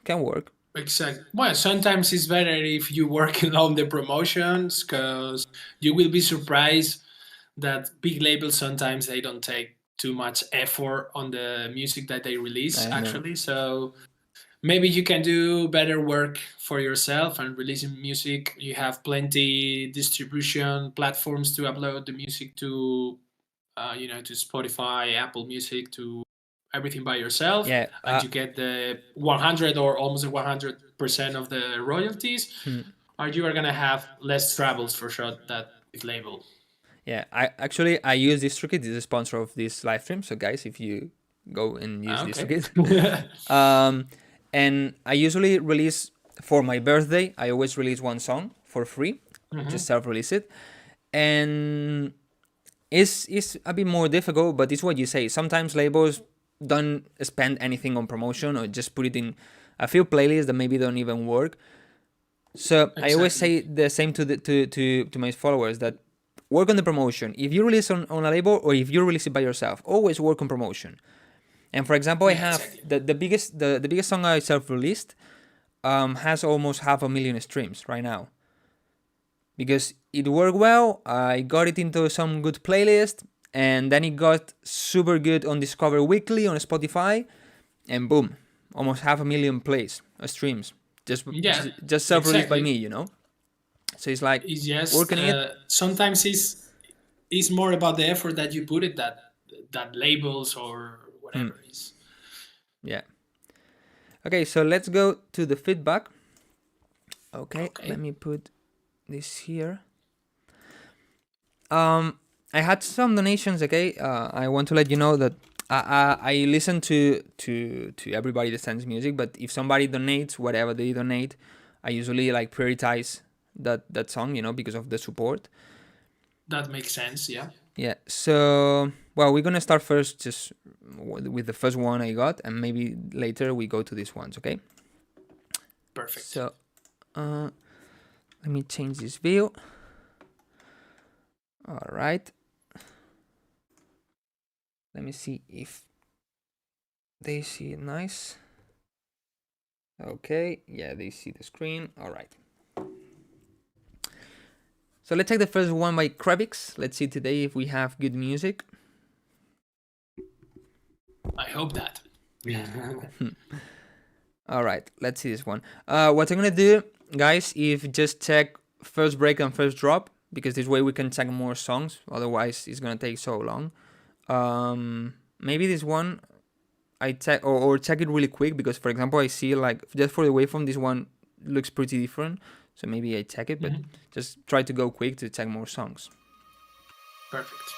can work. Exactly. Well, sometimes it's better if you work on the promotions, because you will be surprised that big labels sometimes they don't take too much effort on the music that they release actually. So maybe you can do better work for yourself and releasing music. You have plenty distribution platforms to upload the music to, to Spotify, Apple Music, to everything by yourself. Yeah, and you get the 100 or almost 100% of the royalties. Or you are gonna have less troubles for sure that with label. Yeah, I use DistroKid. This is a sponsor of this live stream. So guys, if you go and use DistroKid, and I usually release for my birthday. I always release one song for free, just self-release it, and it's a bit more difficult. But it's what you say. Sometimes labels don't spend anything on promotion or just put it in a few playlists that maybe don't even work. So I always say the same to my followers that work on the promotion. If you release on a label or if you release it by yourself, always work on promotion. And for example, I have the biggest song I self-released has almost 500,000 streams right now. Because it worked well, I got it into some good playlist, and then it got super good on Discover Weekly on Spotify, and boom, almost 500,000 plays, streams. Just self-released by me, So it's like working it. Sometimes it's more about the effort that you put it that labels or whatever is. Yeah. Okay, so let's go to the feedback. Okay, let me put this here. I had some donations. Okay, I want to let you know that I listen to everybody that sends music, but if somebody donates whatever they donate, I usually like prioritize that song, because of the support. That makes sense. Yeah. So we're gonna start first just with the first one I got, and maybe later we go to these ones. Okay. Perfect. So let me change this view. All right. Let me see if they see it nice. Okay, yeah, they see the screen. All right. So let's take the first one by Krebix. Let's see today if we have good music. I hope that. All right, let's see this one. What I'm gonna do, guys, is just check first break and first drop, because this way we can check more songs. Otherwise, it's gonna take so long. Maybe this one I check or check it really quick, because for example I see like just for the waveform this one looks pretty different, so maybe I check it, but just try to go quick to check more songs. Perfect.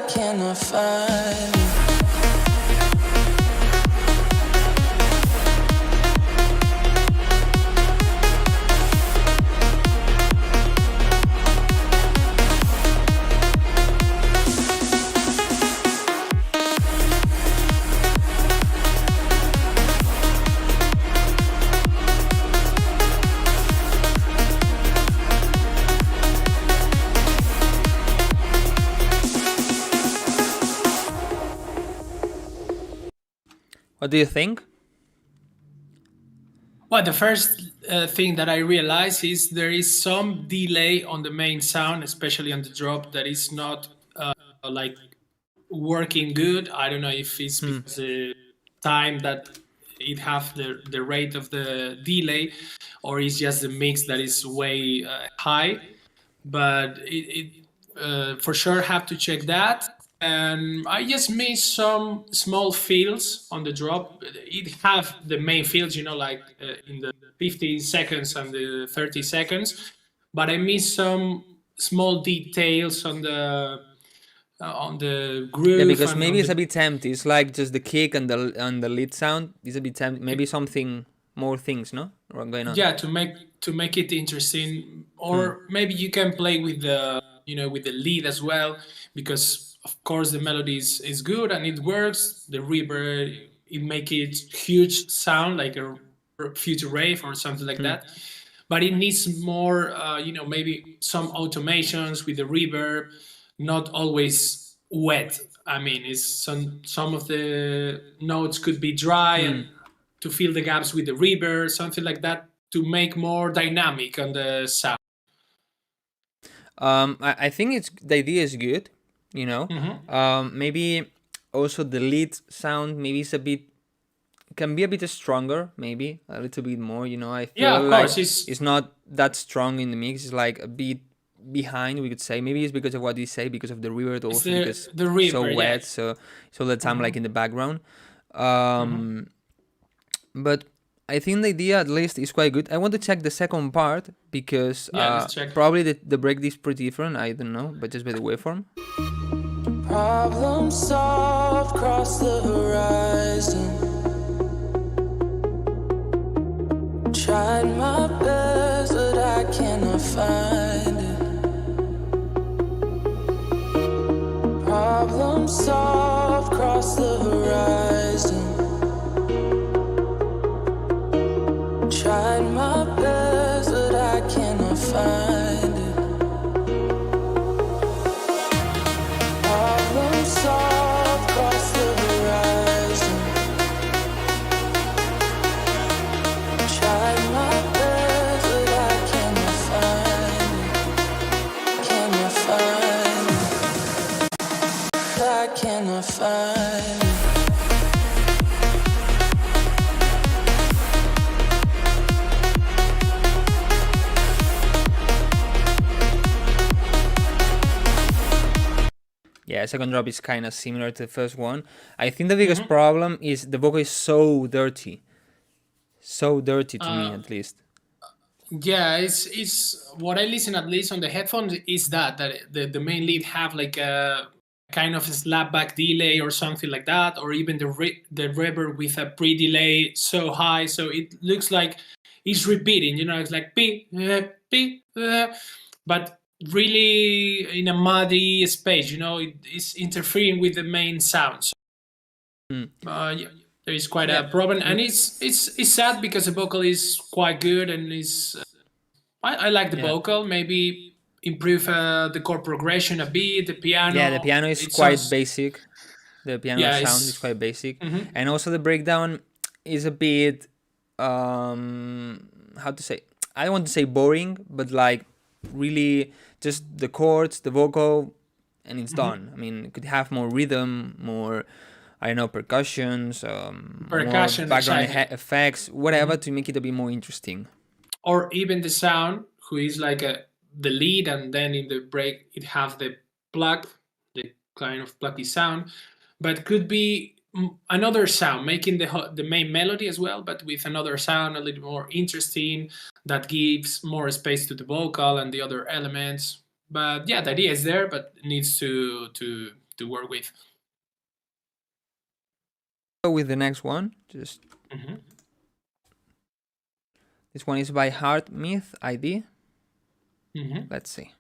Cannot find What do you think? Well, the first thing that I realized is there is some delay on the main sound, especially on the drop, that is not like working good. I don't know if it's because the time that it have the rate of the delay, or it's just the mix that is way high. But it for sure have to check that. And I just missed some small fields on the drop. It have the main fields, you know, like in the 15 seconds and the 30 seconds. But I missed some small details on the groove. Yeah, because maybe it's a bit empty. It's like just the kick and the lead sound is a bit empty. Maybe something more things, no, going on. Yeah, to make it interesting, or maybe you can play with the with the lead as well, because of course the melody is good and it works. The reverb, it make it huge sound like a future rave or something like that. But it needs more, maybe some automations with the reverb, not always wet. I mean, it's some of the notes could be dry and to fill the gaps with the reverb, something like that, to make more dynamic on the sound. I think the idea is good, maybe also the lead sound maybe can be a bit stronger, maybe a little bit more, I feel like it's not that strong in the mix. It's like a bit behind, we could say. Maybe it's because of what you say, because of the reverb also, because the reverb, so wet, so all the time like in the background. But I think the idea at least is quite good. I want to check the second part, because probably the break is pretty different. I don't know, but just by the waveform. problem solved, cross the horizon. Tried my best, but I cannot find it. Problem solved, cross the horizon. Tried my best, but I cannot find it. Problem solved, cross the horizon. Tried my best, but I cannot find it. Cannot find it. I cannot find it. second drop is kind of similar to the first one. I think the biggest problem is the vocal is so dirty to me, at least. Yeah, it's what I listen at least on the headphones is that the main lead have like a kind of a slapback delay or something like that, or even the reverb with a pre-delay so high, so it looks like it's repeating. It's like but really in a muddy space. It's interfering with the main sounds. Yeah, there is quite a problem, and it's sad because the vocal is quite good, and I like the vocal. Maybe improve the chord progression a bit. The piano. Yeah, the piano is quite basic. The piano sound is quite basic, and also the breakdown is a bit how to say. I don't want to say boring, but like really just the chords, the vocal, and it's done. I mean, it could have more rhythm, more. I don't know, percussions, more background effects, whatever, to make it a bit more interesting. Or even the sound, who is like the lead, and then in the break it have the kind of plucky sound, but could be another sound, making the main melody as well, but with another sound a little more interesting that gives more space to the vocal and the other elements. But yeah, the idea is there, but needs to work with. With the next one, just this one is by Heart Myth ID. Let's see.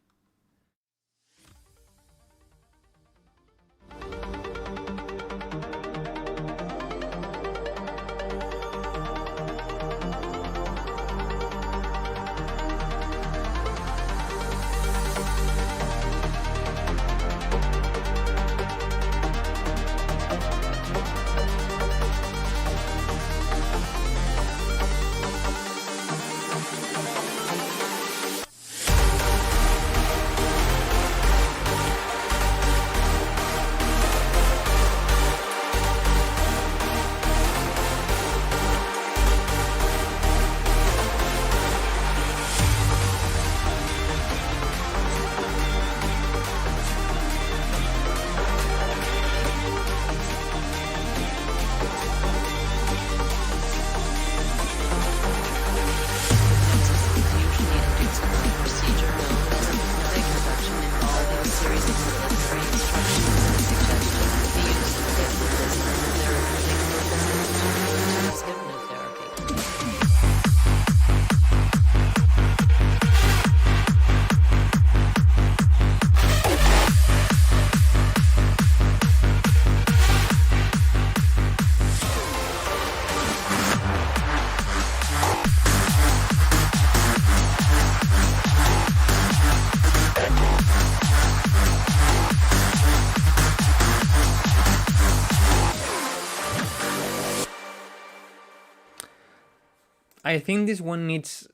I think this one needs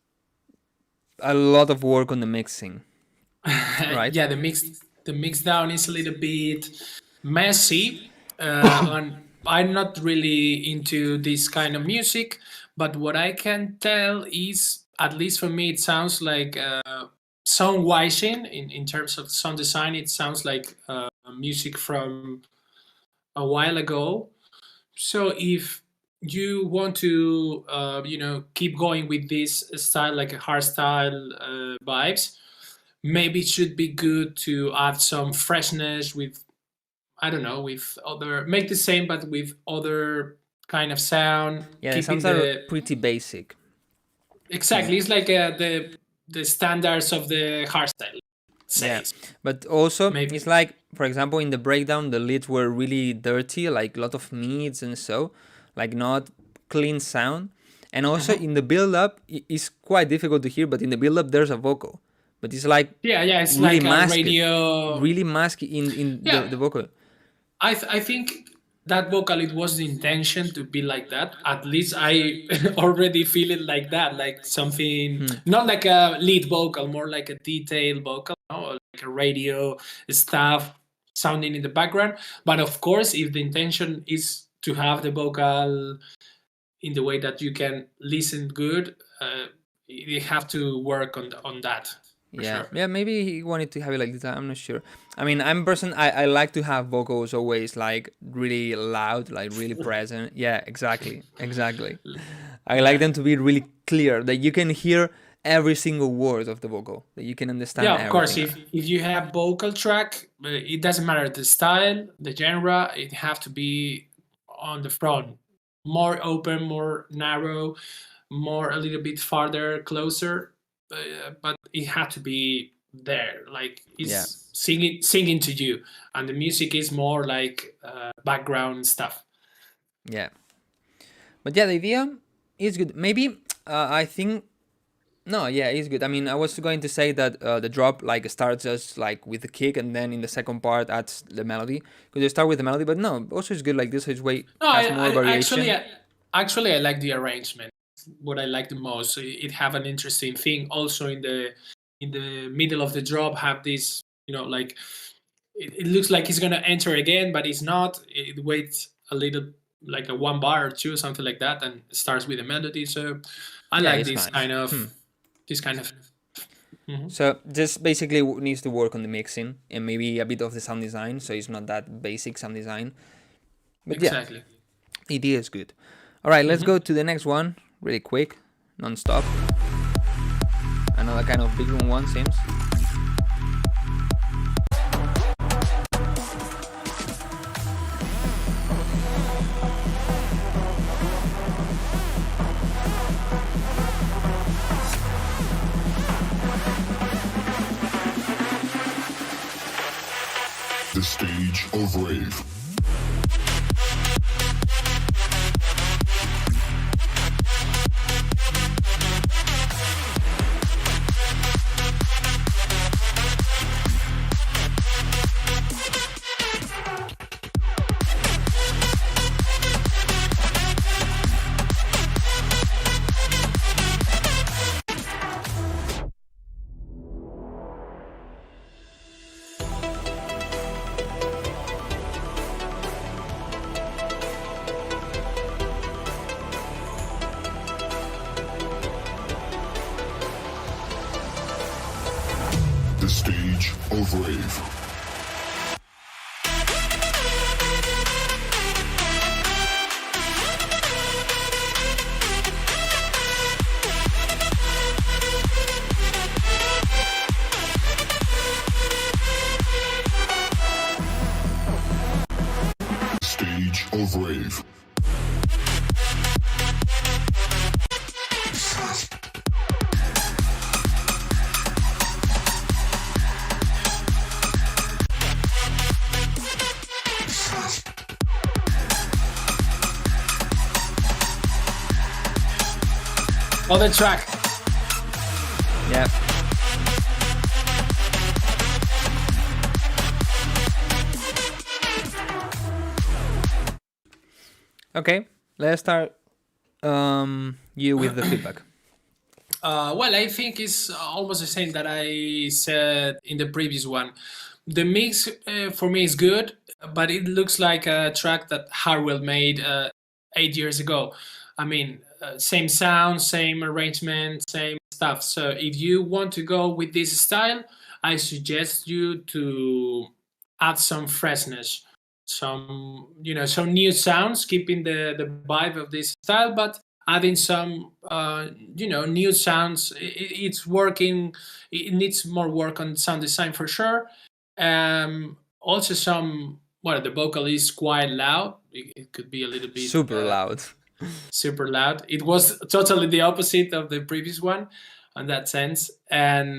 a lot of work on the mixing, right? Yeah, the mix down is a little bit messy, and I'm not really into this kind of music. But what I can tell is, at least for me, it sounds like sound-wise in terms of sound design. It sounds like music from a while ago. So if you want to keep going with this style, like a hardstyle vibes, maybe it should be good to add some freshness with, I don't know, with other, make the same but with other kind of sound. Yeah, the sounds are pretty basic. Exactly, it's like the standards of the hardstyle. Yeah, but also maybe it's like, for example, in the breakdown, the leads were really dirty, like a lot of mids and so, like not clean sound. And also in the build-up, it's quite difficult to hear, but in the build-up there's a vocal, but it's like it's really like masked, a radio, really masked in the vocal. I think that vocal, it was the intention to be like that. At least I already feel it like that, like something not like a lead vocal, more like a detailed vocal, like a radio stuff sounding in the background. But of course, if the intention is to have the vocal in the way that you can listen good, you have to work on that. Yeah, sure. yeah, maybe he wanted to have it like this. I'm not sure. I mean, I like to have vocals always like really loud, like really present. Yeah, exactly, exactly. I like Yeah. them to be really clear, that you can hear every single word of the vocal, that you can understand Yeah, of course. everything. If you have vocal track, it doesn't matter the style, the genre. It have to be on the front, more open, more narrow, more a little bit farther, closer. But it had to be there, like Yeah, it's singing to you, and the music is more like background stuff. yeah. But yeah, the idea is good. Maybe I think no, yeah, it's good. I mean, I was going to say that the drop like starts just like with the kick, and then in the second part adds the melody. Because you start with the melody, but no, also it's good like this. It's way No, has more variation. actually I like the arrangement. What I like the most, it have an interesting thing. Also in the middle of the drop, have this, like it looks like he's gonna enter again, but it's not. It waits a little, like a 1 bar or two, something like that, and starts with a melody. So I Yeah, like it's nice. this kind of. Mhm. So just basically needs to work on the mixing and maybe a bit of the sound design. So it's not that basic sound design. But yeah, Exactly. the idea is good. All right, let's Mhm. go to the next one really quick, non-stop. Another kind of big one seems. The stage of rave. The stage of rave. Stage of rave. Other track. Yeah. Okay, let's start you with the feedback. Well, I think it's almost the same that I said in the previous one. The mix for me is good, but it looks like a track that Harwell made 8 years ago. I mean, same sound, same arrangement, same stuff. So if you want to go with this style, I suggest you to add some freshness, some new sounds, keeping the vibe of this style, but adding some new sounds. It's working. It needs more work on sound design for sure. Also the vocal is quite loud. It could be a little bit Super loud. super loud. It was totally the opposite of the previous one in that sense. And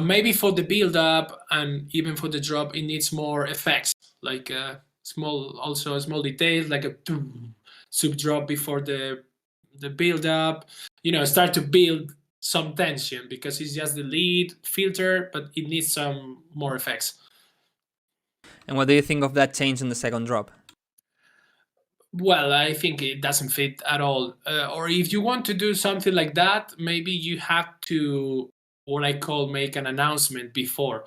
maybe for the build up and even for the drop, it needs more effects, like small details, like a sub drop before the build up. Start to build some tension, because it's just the lead filter, but it needs some more effects. And what do you think of that change in the second drop? Well, I think it doesn't fit at all. Or if you want to do something like that, maybe you have to, what I call, make an announcement before.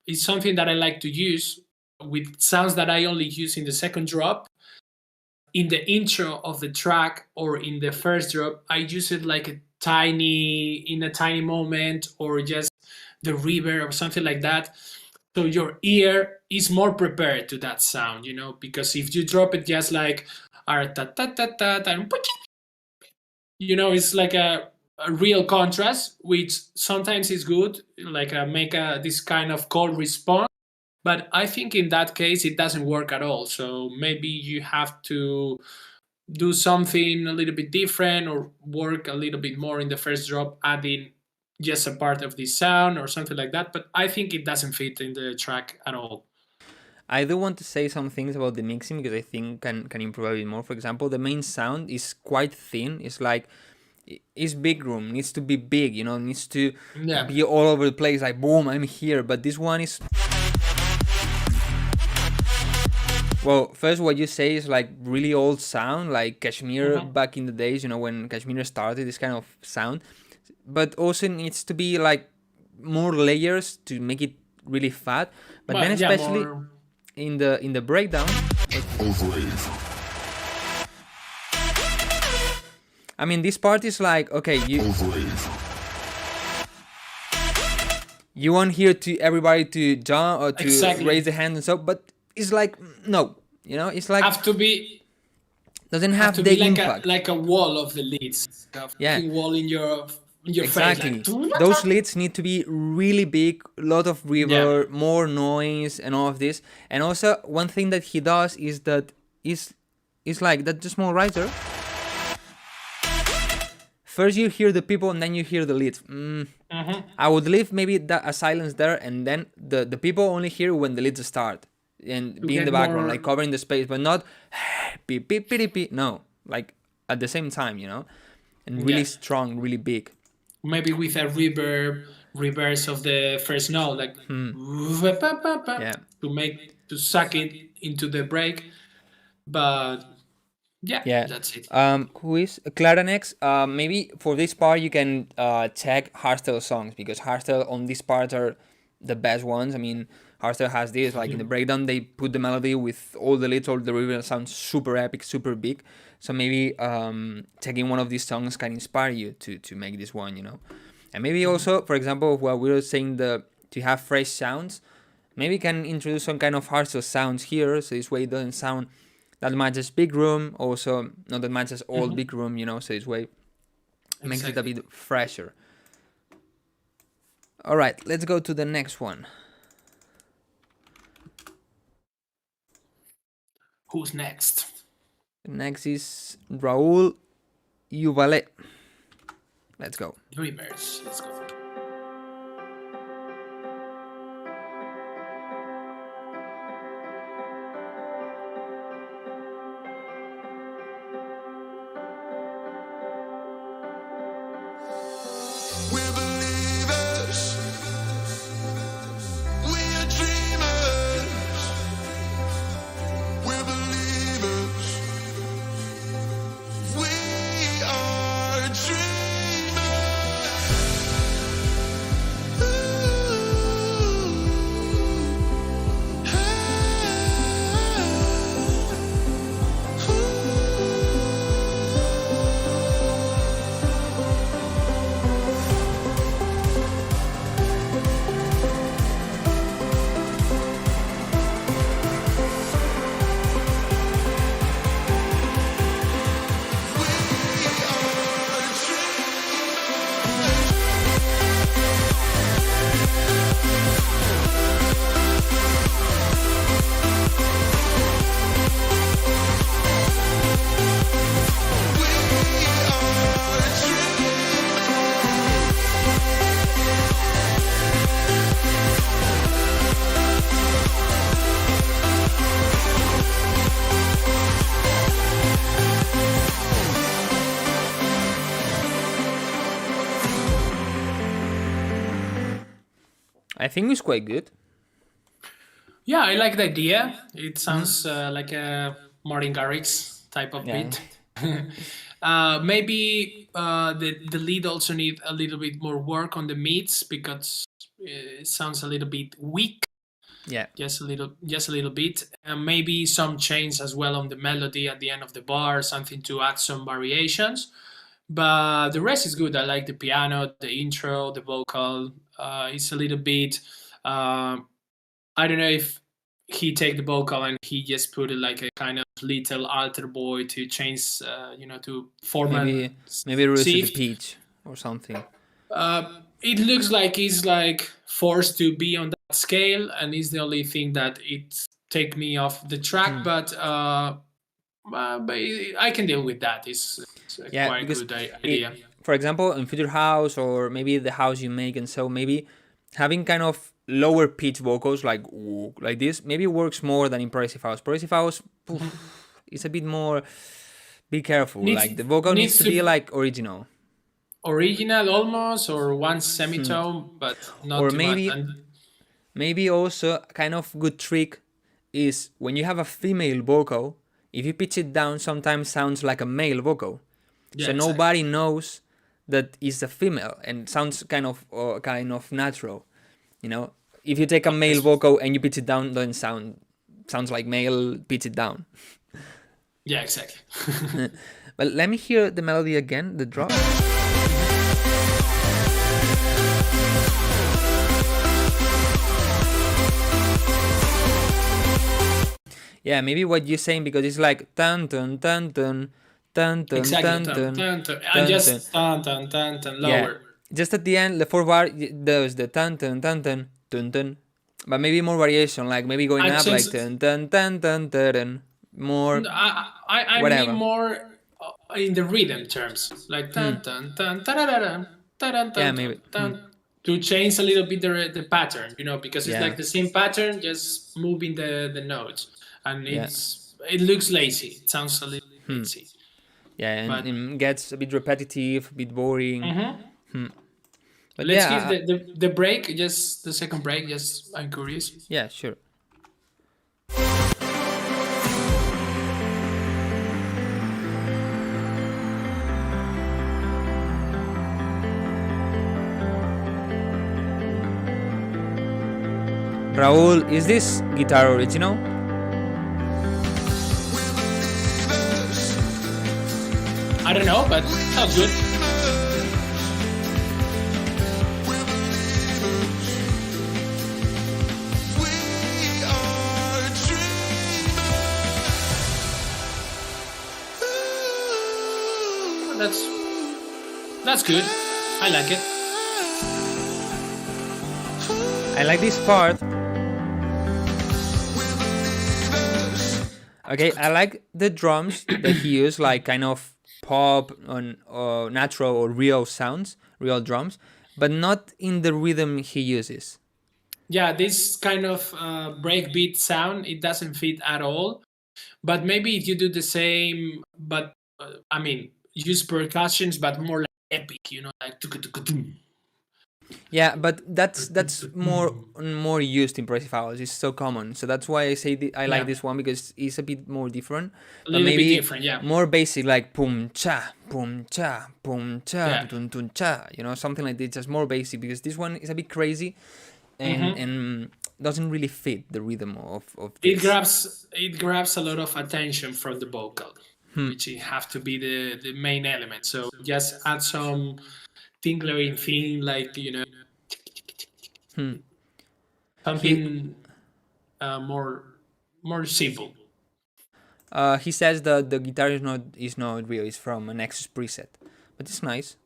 It's something that I like to use with sounds that I only use in the second drop. In the intro of the track or in the first drop, I use it like in a tiny moment, or just the reverb or something like that. So your ear is more prepared to that sound, you know, because if you drop it just like, you know, it's like a real contrast, which sometimes is good, like make this kind of call response. But I think in that case, it doesn't work at all. So maybe you have to do something a little bit different or work a little bit more in the first drop, adding just a part of the sound or something like that. But I think it doesn't fit in the track at all. I do want to say some things about the mixing because I think can improve a bit more. For example, the main sound is quite thin. It's like it's big room, needs to be big, you know, needs to be all over the place, like boom, I'm here. But this one is, well, first what you say is like really old sound, like Kashmir back in the days, you know, when Kashmir started, this kind of sound. But also needs to be like more layers to make it really fat. But then especially in the breakdown, I mean, this part is like, okay, you want here to everybody to jump or to raise the hand and so, but it's like, no, you know, it's like doesn't have the like impact. Like a wall of the leads. Yeah. Wall in your exactly. face. Like, those leads need to be really big, a lot of reverb, more noise, and all of this. And also, one thing that he does is that is like that the small riser. First you hear the people and then you hear the leads. I would leave maybe a silence there, and then the people only hear when the leads start and be in the background, like covering the space, but not beep, beep, beep, beep. No, like at the same time, you know, and really strong, really big. Maybe with a reverse of the first note, like to suck it into the break. But that's it. Who is Claranex? Maybe for this part you can check hardstyle songs, because hardstyle on this part are the best ones. I mean, hardstyle has this, like in the breakdown they put the melody with all the leads, all the reverb, sounds super epic, super big. So maybe checking one of these songs can inspire you to make this one, you know. And maybe also, for example, while we were saying to have fresh sounds, maybe can introduce some kind of hardstyle sounds here, so this way it doesn't sound that much as big room, also not that much as old big room, you know, so this way it makes it a bit fresher. Alright, let's go to the next one. Who's next? Next is Raul Uvale. Let's go. Reverse. Let's go. We're believers. We are dreamers. We're believers. We are dreamers. Ooh. I think it's quite good. Yeah, I like the idea. It sounds like a Martin Garrix type of beat. Maybe the lead also need a little bit more work on the mids, because it sounds a little bit weak. Yeah. Just a little bit. And maybe some change as well on the melody at the end of the bar, something to add some variations. but the rest is good. I like the piano, the intro, the vocal. It's a little bit. I don't know if he take the vocal and he just put it like a kind of little alter boy to change, to format Maybe reduce the shift. pitch or something. It looks like he's like forced to be on that scale, and it's the only thing that it take me off the track. But I can deal with that. It's a Yeah, quite because good idea. for example, in Future House or maybe the house you make, and so maybe having kind of lower pitch vocals like "Ooh," like this maybe works more than in Progressive House. Progressive House is a bit more. Be careful. Like the vocal needs to be like original. Original almost, or one semitone, but not Or too maybe much. maybe also kind of good trick is when you have a female vocal, if you pitch it down, sometimes sounds like a male vocal. Yeah, So exactly. nobody knows that it's a female and sounds kind of natural. You know, if you take a male vocal and you pitch it down, then sounds like male. Pitch it down. Yeah, exactly. But let me hear the melody again. The drop. Yeah, maybe what you're saying, because it's like dun dun dun dun dun dun Exactly. dun dun. And just lower. Yeah, just at the end, the fourth bar, there's the dun dun dun dun dun dun. But maybe more variation, like maybe going up like dun dun dun dun dun dun. More. I whatever. mean more in the rhythm terms, like dun dun dun dun dun Yeah, maybe. to change a little bit the pattern, because it's Yeah. like the same pattern, just moving the notes, and it looks lazy. It sounds a little lazy. Yeah, and But- it gets a bit repetitive, a bit boring. But Let's yeah, give the break, just the second break. Just I'm curious. yeah, sure. Raul, is this guitar original? I don't know, but sounds good. That's good. I like it. I like this part. Okay, I like the drums that he used, like kind of pop or natural or real sounds, real drums, but not in the rhythm he uses. Yeah, this kind of breakbeat sound, it doesn't fit at all. But maybe if you do the same, but use percussions, but more like epic, like tuk-tuk-tuk-tum. Yeah, but that's more used in Progressive House. It's so common, so that's why I say I like this one, because it's a bit more different. A little bit different, yeah. More basic, like boom cha, boom cha, Yeah. dun dun cha. Something like this, just more basic, because this one is a bit crazy, and doesn't really fit the rhythm of this. It grabs a lot of attention from the vocal, which it have to be the main element. So just add some tinkling thing, like something more simple. He says that the guitar is not real. It's from an Nexus preset, but it's nice.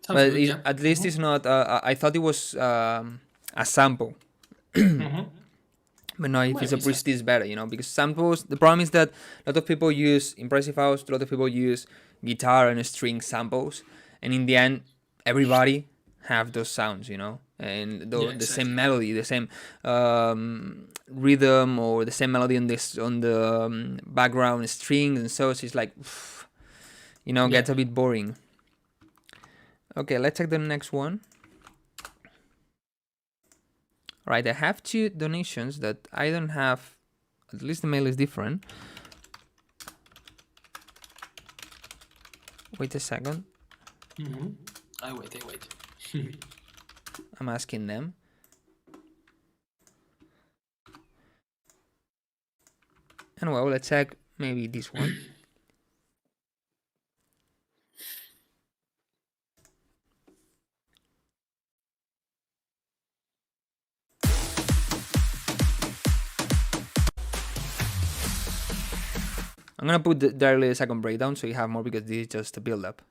Sounds But good, yeah. at least it's not. I thought it was a sample. But no, if it's a preset, it's better, because samples. The problem is that a lot of people use Impressive House. A lot of people use guitar and string samples, and in the end, everybody have those sounds, and the same melody, the same rhythm, or the same melody on the background strings, and so it's like, gets a bit boring. Okay, let's take the next one. Right, I have 2 donations that I don't have. At least the mail is different. Wait a second. I wait. I'm asking them. And well, let's check maybe this one. I'm gonna put directly the second breakdown so you have more, because this is just a build up.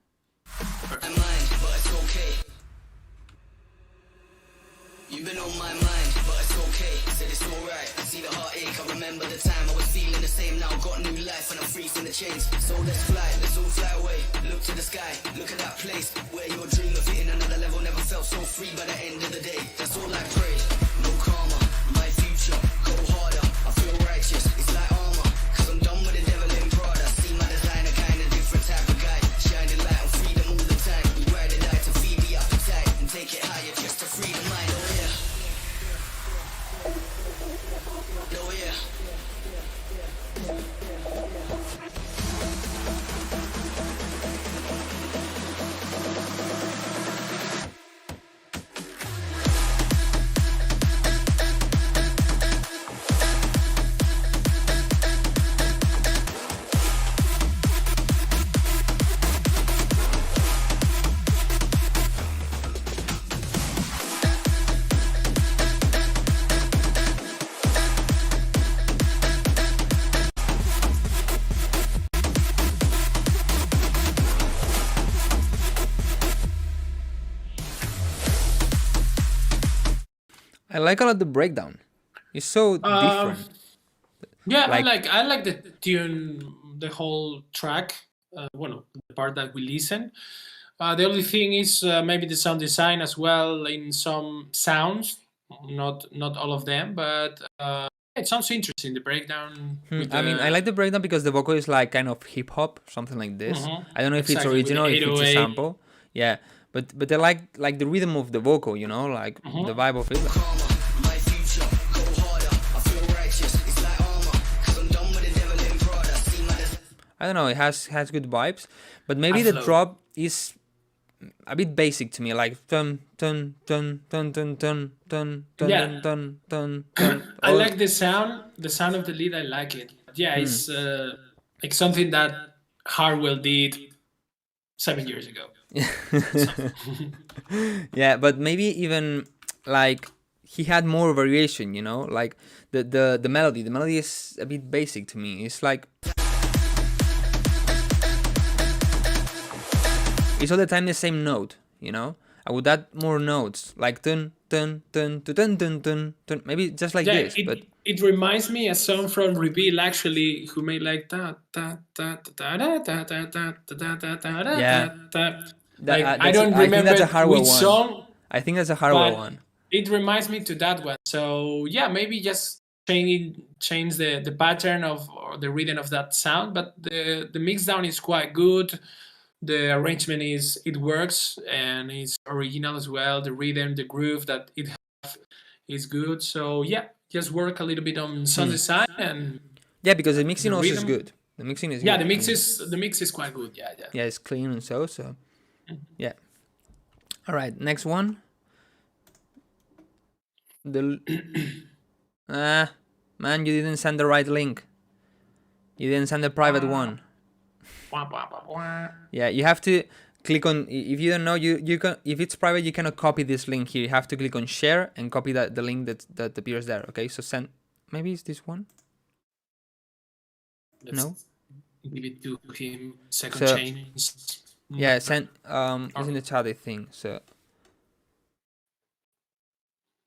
You've been on my mind, but it's okay. Said it's alright. See the heartache. I remember the time I was feeling the same. Now got new life and I'm free from the chains. So let's fly, let's all fly away. Look to the sky, look at that place where your dream of hitting another level never felt so free. By the end of the day, that's all I pray. No karma, my future. Go harder. I feel righteous. It's like armor. Cause I'm done with the devil in Prada. See my design, a kind of different type of guy. Shining light on freedom all the time. We ride or die to feed the appetite and take it higher just to free the mind. Oh yeah. Oh yeah. I like a lot the breakdown. It's so different. Yeah, Like- I like the tune, the whole track. Well, the part that we listen. The only thing is maybe the sound design as well in some sounds, not all of them, but it sounds interesting. The breakdown. With I mean, the- I like the breakdown because the vocal is like kind of hip hop, something like this. I don't know if Exactly, it's with the original, if it's a 808. sample. Yeah, but I like the rhythm of the vocal, you know, like the vibe of it. Karma, my future. Go harder. I feel righteous. It's like armor. Cause I'm done with the devil in Prada. See my design. I don't know, it has good vibes, but maybe And the flow. drop is a bit basic to me, like dun dun dun dun dun dun dun dun Yeah. dun dun dun. I like the sound of the lead. I like it. Yeah, it's like something that Hardwell did 7 years ago. Yeah, but maybe even like he had more variation, you know, like the melody. The melody is a bit basic to me. It's like it's all the time the same note, you know. I would add more notes, like dun dun dun dun dun dun dun, dun. Maybe just like Yeah, this, but it reminds me a song from Reveal actually, who made like da da da da da da da da da da da da Yeah. da. That- Like, I that's- don't I think remember that's a Hardwell which one. song, I think that's a Hardwell but one. it reminds me to that one. So yeah, maybe just change the pattern of or the rhythm of that sound, but the mix down is quite good. The arrangement it works and it's original as well. The rhythm, the groove that it has is good. So yeah, just work a little bit on sound design and Yeah, because the mixing the also is rhythm- good. The mixing is yeah, good. the mix is quite good. Yeah, yeah. Yeah, it's clean and so. Yeah. All right, next one. Man, you didn't send the right link. You didn't send the private one. Wah, wah, wah, wah. Yeah, you have to click on. If you don't know, you can. If it's private, you cannot copy this link here. You have to click on share and copy the link that appears there. Okay, so send. Maybe it's this one. Let's No. give it to him. Second So- change. Yeah, send. It's in the chat, I think. So.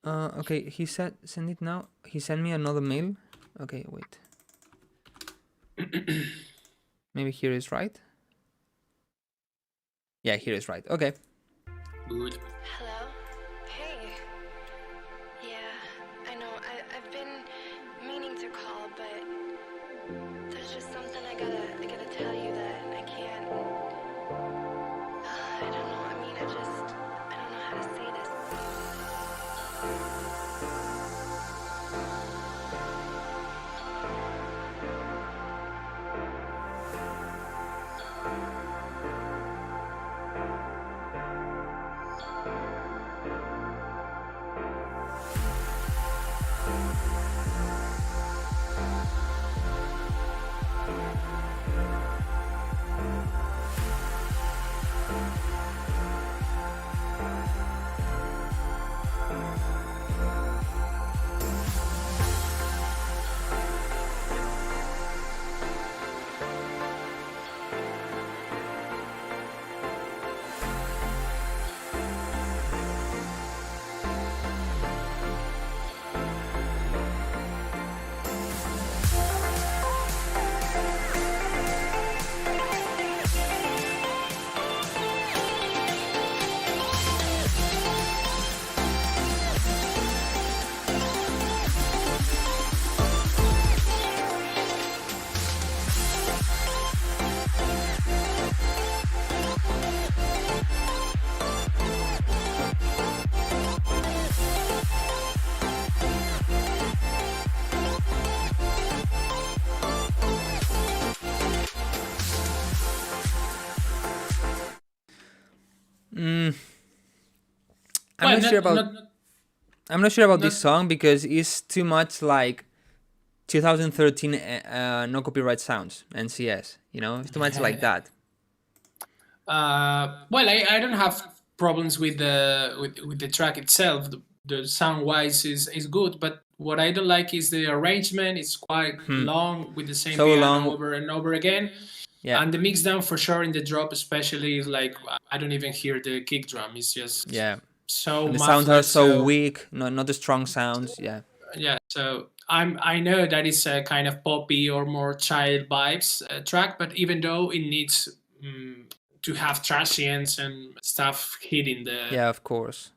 Okay, he said send it now. He sent me another mail. Okay, wait. Maybe here is right. Yeah, here is right. Okay. Good. Hello? Hey. Yeah, I know. I've been meaning to call, but there's just something I gotta tell you that I can't. I don't know. I mean, I don't know how to say this. I'm Well, not sure about. I'm not sure about this not- song because it's too much like 2013 no copyright sounds NCS. You know, it's too much like that. Well, I don't have problems with the track itself. The sound wise is good, but what I don't like is the arrangement. It's quite long with the same So piano long. over and over again. Yeah. And the mix down for sure in the drop especially is like I don't even hear the kick drum. It's just Yeah. so And the sounds are muffled, so weak. Not the strong sounds. Yeah. yeah. So I know that it's a kind of poppy or more child vibes track, but even though it needs to have transients and stuff hitting the Yeah, of course.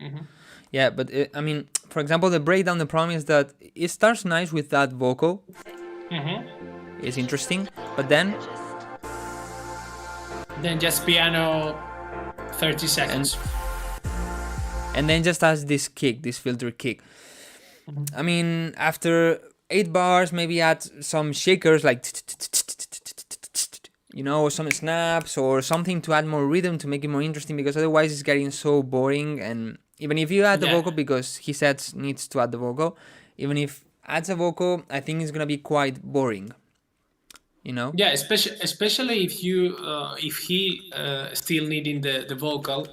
Mhm. Yeah, but I mean, for example, the breakdown. The problem is that it starts nice with that vocal. It's interesting, but then just piano 30 seconds. and then just has this kick, this filter kick. I mean, after 8 bars, maybe add some shakers like you know, some snaps or something to add more rhythm to make it more interesting, because otherwise it's getting so boring. And even if you add the vocal, because he said needs to add the vocal, even if adds a vocal, I think it's gonna be quite boring. You know? Yeah, especially if you if he still needing the vocal.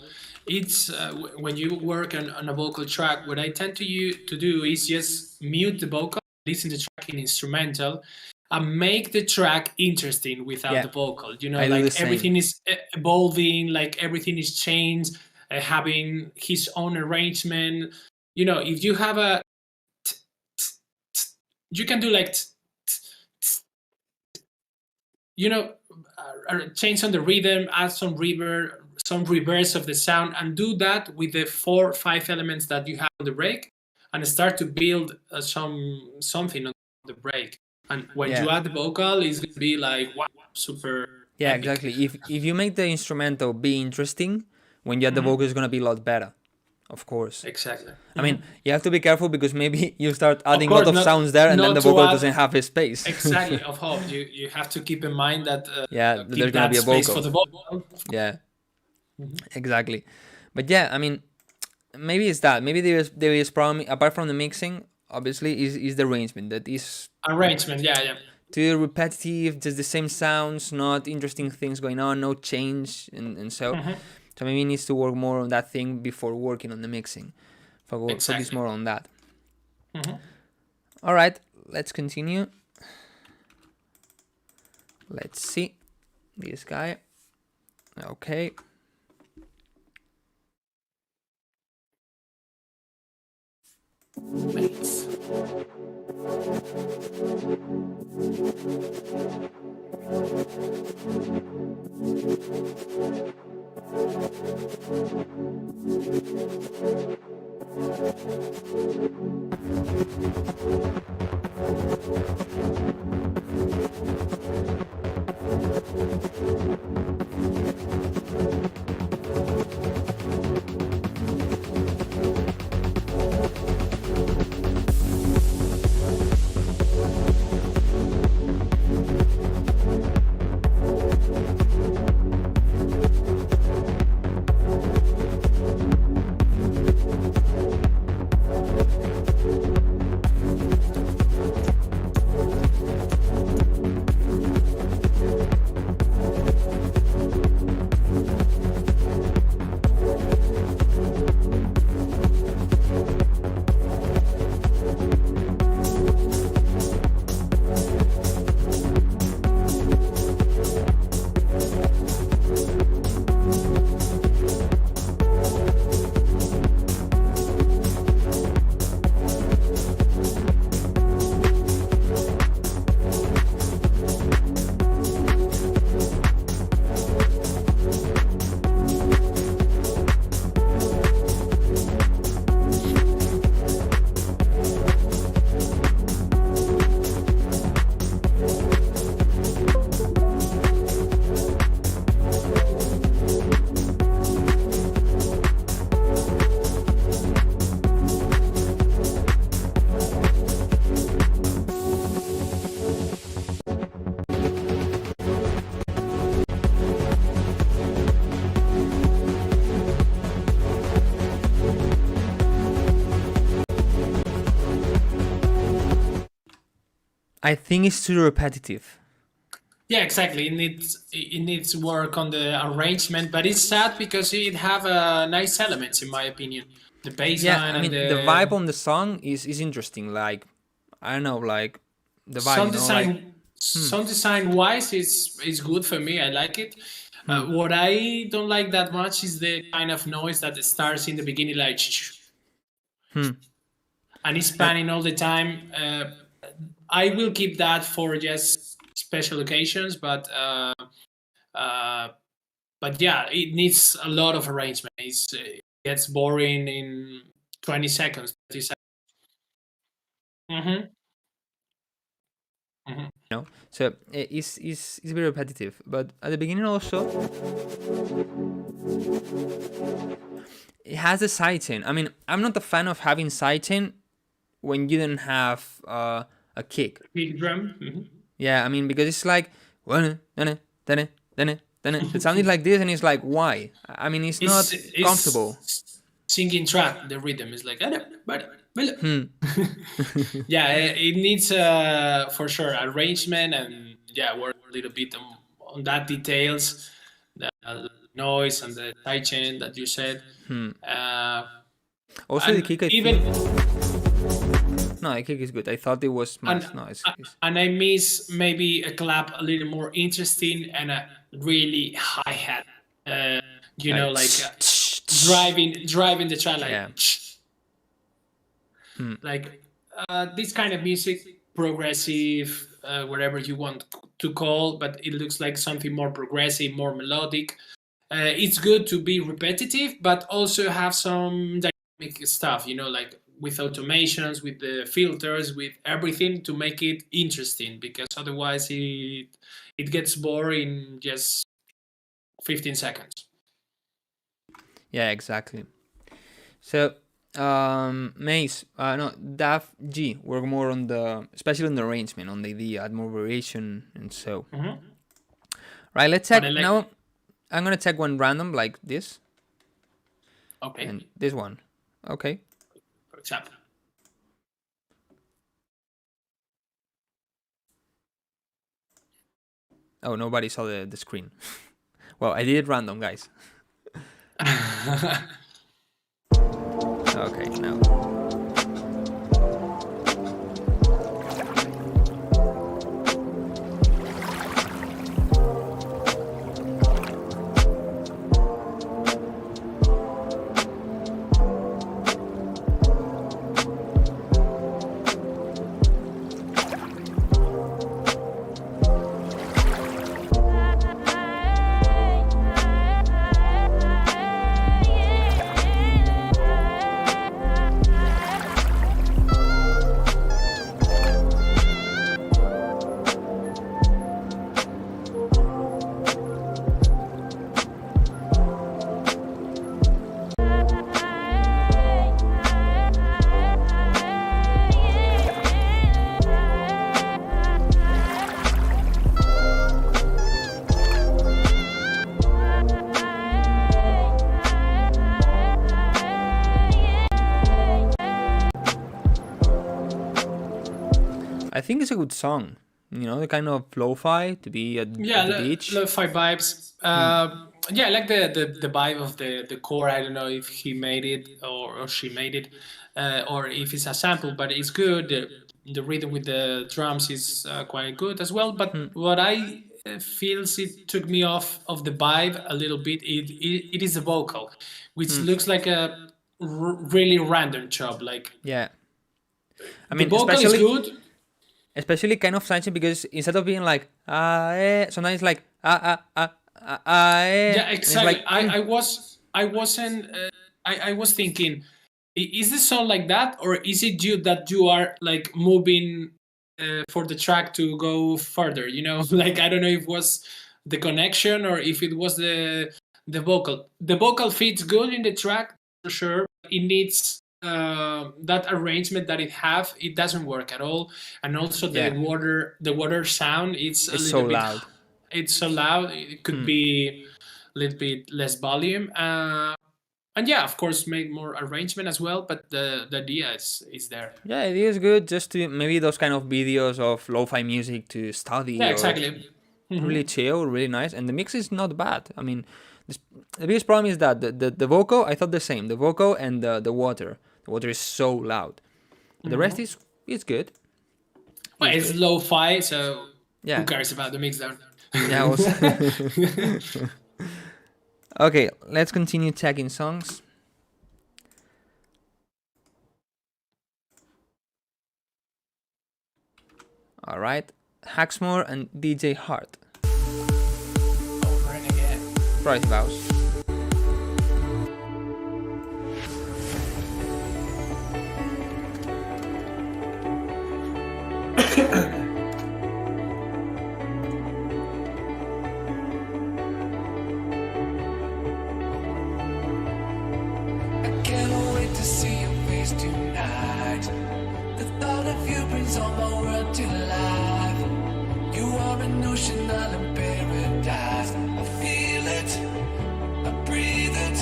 It's when you work on a vocal track, what I tend to do is just mute the vocal, listen to the track in instrumental, and make the track interesting without the vocal. You know, I do the like same. everything is evolving, like everything is changed, having his own arrangement. You know, if you have a, you can do like, you know, change on the rhythm, add some reverb, some reverse of the sound, and do that with the 4 or 5 elements that you have on the break, and start to build something on the break. And when you add the vocal, it's gonna be like wow, super. Yeah, epic. exactly. If you make the instrumental be interesting, when you add the vocal, it's gonna be a lot better. Of course. Exactly. I mean, you have to be careful because maybe you start adding a course, lot of not- sounds there, and then not the to vocal add- doesn't have a space. Exactly. Of course, you have to keep in mind that Yeah, keep there's gonna that be a space vocal. for the vocal. Yeah, exactly. But yeah, I mean, maybe it's that. Maybe there is problem apart from the mixing. Obviously, is the arrangement that is Arrangement. Yeah. too repetitive, just the same sounds, not interesting things going on, no change, and so. So maybe he needs to work more on that thing before working on the mixing. Focus Exactly. more on that. All right, let's continue. Let's see this guy. Okay. Mates. I think it's too repetitive. Yeah, exactly. It needs work on the arrangement, but it's sad because it have nice elements in my opinion. The bass Yeah, line I and mean the vibe the on the song is interesting. Like I don't know, like the vibe, sound you know, like design wise is good for me. I like it. What I don't like that much is the kind of noise that starts in the beginning, like and it's panning all the time. I will keep that for just special occasions, but yeah, it needs a lot of arrangement. It gets boring in 20 seconds, 30 seconds. Mm-hmm. Mm-hmm. you know. So it's very repetitive. But at the beginning also, it has a sidechain. I mean, I'm not a fan of having sidechain when you don't have a kick. Big drum. Mm-hmm. Yeah, I mean because it's like it sounded like this, and it's like why? I mean, it's not comfortable. Singing track. The rhythm is like yeah, it needs for sure arrangement and yeah, work a little bit on that details, the noise and the sidechain that you said. Also, the And kick, I even think, no, the kick is good. I thought it was and much. No, it's and I miss maybe a clap a little more interesting and a really hi hat. You know, like driving the track, like yeah. like this kind of music, progressive, whatever you want to call, but it looks like something more progressive, more melodic. It's good to be repetitive, but also have some dynamic stuff, you know, like with automations, with the filters, with everything to make it interesting, because otherwise it gets boring in just 15 seconds. Yeah, exactly. So, Mace, no, Dav G work more on the, especially on the arrangement, on the idea, add more variation, and so. Right, let's check now. I'm gonna check one random like this. Okay. And this one. Okay. For example. Oh, nobody saw the screen. Well, I did it random, guys. Okay, now. I think it's a good song. You know, the kind of lo-fi to be at the beach. Lo-fi vibes. Yeah, I like the vibe of the core. I don't know if he made it or she made it, or if it's a sample, but it's good. The rhythm with the drums is quite good as well. But what I feels it took me off of the vibe a little bit. It is the vocal, which looks like a really random job. Like yeah, I mean, the vocal is good. Especially kind of sidechain, because instead of being like sometimes it's like Yeah, exactly. Like, I was thinking, is the song like that, or is it you that you are like moving for the track to go further? You know, like I don't know if it was the connection or if it was the vocal. The vocal fits good in the track for sure. It needs that arrangement that it doesn't work at all, and also the water sound. It's a little so bit loud. It's so loud. It could be a little bit less volume. And yeah, of course, make more arrangement as well. But the idea is there. Yeah, it is good just to maybe those kind of videos of lo-fi music to study. Yeah, or exactly. really chill, really nice, and the mix is not bad. I mean, the biggest problem is that the vocal, I thought the same. The vocal and the water. The water is so loud. The rest is good. Well, it's lo-fi, so Yeah. who cares about the mix down? Yeah. Also. Okay, let's continue tagging songs. All right, Haxmore and DJ Hart. Over and again. Progressive house. Can't wait to see your face tonight. The thought of you brings all my world to life. You are an ocean island paradise. I feel it, I breathe it.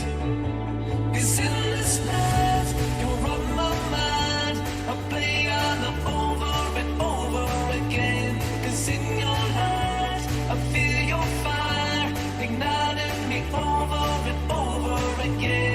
It's endlessness. You're on my mind. I play our love over and over again. 'Cause in your eyes, I feel your fire igniting me over and over again.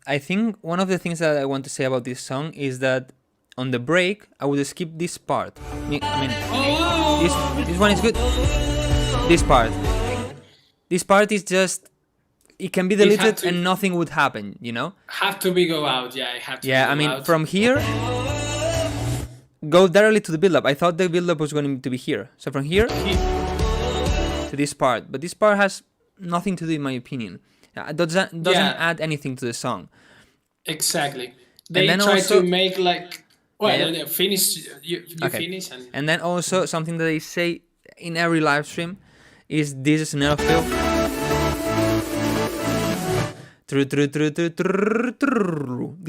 I think one of the things that I want to say about this song is that on the break I would skip this part. I mean, this one is good. This part is just, it can be deleted and nothing would happen, you know? Have to be go out, yeah. Have to Yeah, be I mean, out. from here, go directly to the build-up. I thought the build-up was going to be here. So from here to this part. But this part has nothing to do, in my opinion. It doesn't add anything to the song. Exactly. They then try also- to make like, well, Yeah. finish, you Okay. finish. And then also something that they say in every live stream is this snare fill.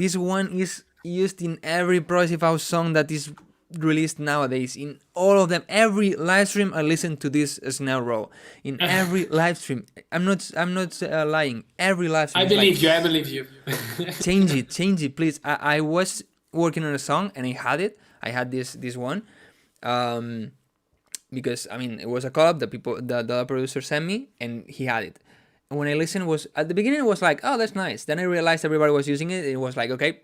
This one is used in every progressive house song that is released nowadays. In all of them, every live stream I listen to this snare roll. In every live stream, I'm not lying. Every live stream. I believe you. Change it, please. I was working on a song and I had this one, because I mean it was a collab that the producer sent me and he had it. And when I listened, was at the beginning it was like, oh, that's nice. Then I realized everybody was using it. It was like, okay,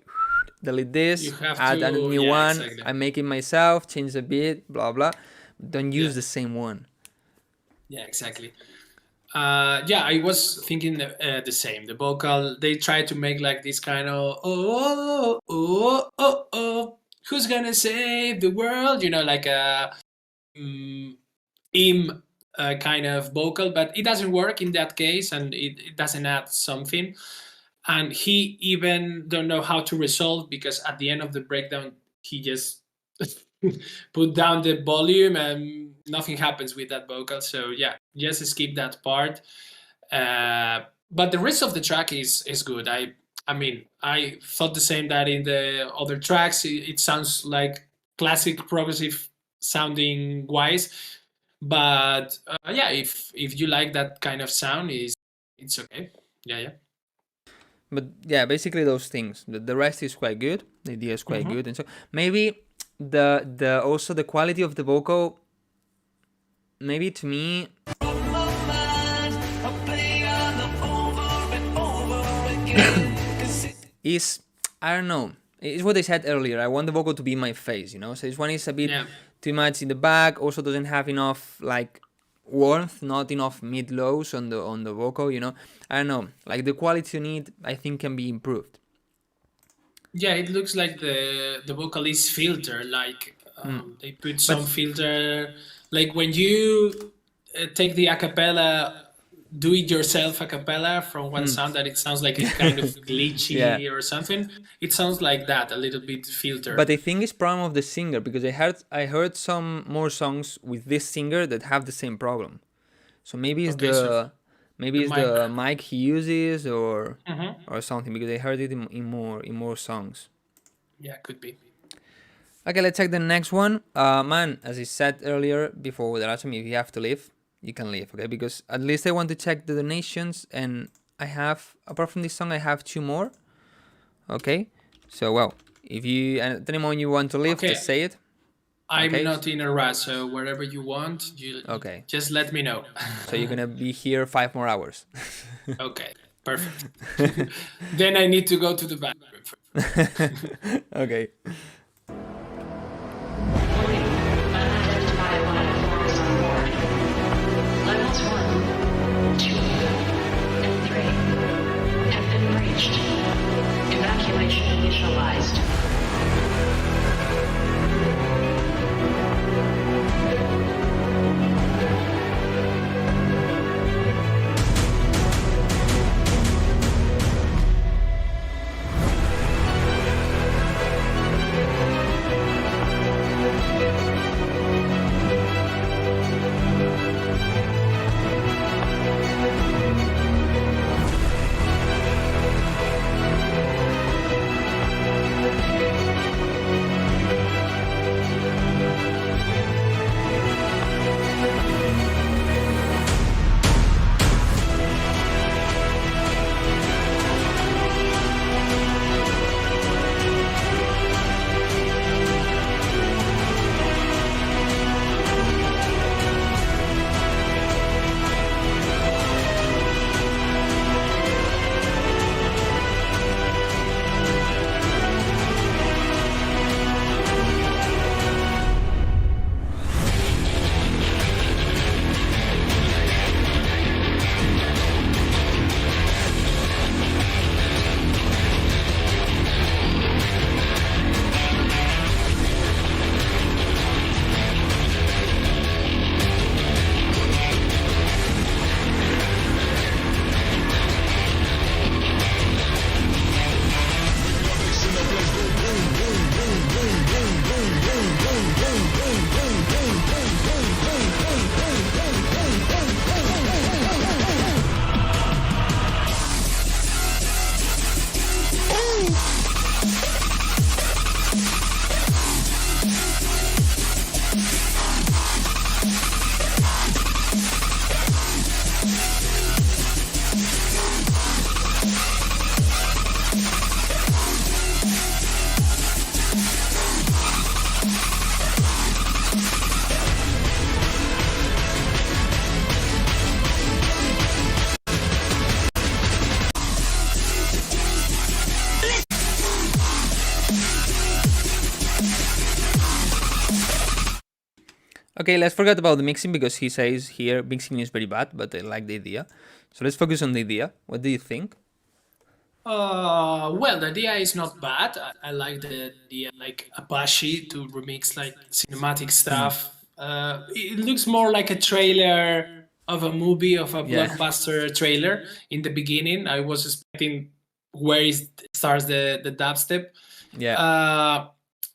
delete this, You have add a to- new yeah, one. exactly. I make it myself, change the beat, blah blah. Don't use the same one. Yeah, exactly. Yeah, I was thinking the same. The vocal, they try to make like this kind of who's gonna save the world? You know, like a im kind of vocal, but it doesn't work in that case, and it doesn't add something. And he even don't know how to resolve, because at the end of the breakdown, he just put down the volume and nothing happens with that vocal. So yeah, just skip that part. But the rest of the track is good. I mean, I thought the same, that in the other tracks it sounds like classic progressive sounding wise. But yeah, if you like that kind of sound, it's okay. Yeah. But yeah, basically those things. The rest is quite good. The idea is quite good, and so maybe the also the quality of the vocal. Maybe to me, I play is, I don't know, it's what I said earlier. I want the vocal to be in my face, you know. So this one is a bit too much in the back. Also doesn't have enough like warmth, not enough mid lows on the vocal, you know. I don't know, like the quality on it I think can be improved. Yeah, it looks like the vocal is filtered, like they put some filter, like when you take the acapella, do it yourself acapella from one sound that it sounds like it's kind of glitchy or something. It sounds like that, a little bit filtered. But I think it's problem of the singer, because I heard some more songs with this singer that have the same problem. So maybe it's the mic he uses or something, because I heard it in more songs. Yeah, could be. Okay, let's check the next one. Man, as I said earlier before the last time, if you have to leave, you can leave, okay? Because at least I want to check the donations, and I have, apart from this song, I have 2 more. Okay, so well, if you at any moment you want to leave, just say it. I'm not in a rush, so wherever you want, you just let me know. So you're gonna be here 5 more hours. Okay, perfect. Then I need to go to the bathroom. Okay. Levels 1, 2, and 3 have been breached. Evacuation initialized. Okay, let's forget about the mixing, because he says here mixing is very bad, but I like the idea. So let's focus on the idea. What do you think? Well, the idea is not bad. I like the idea, like Apache to remix like cinematic stuff. It looks more like a trailer of a movie, of a blockbuster trailer. In the beginning, I was expecting where it starts the dubstep.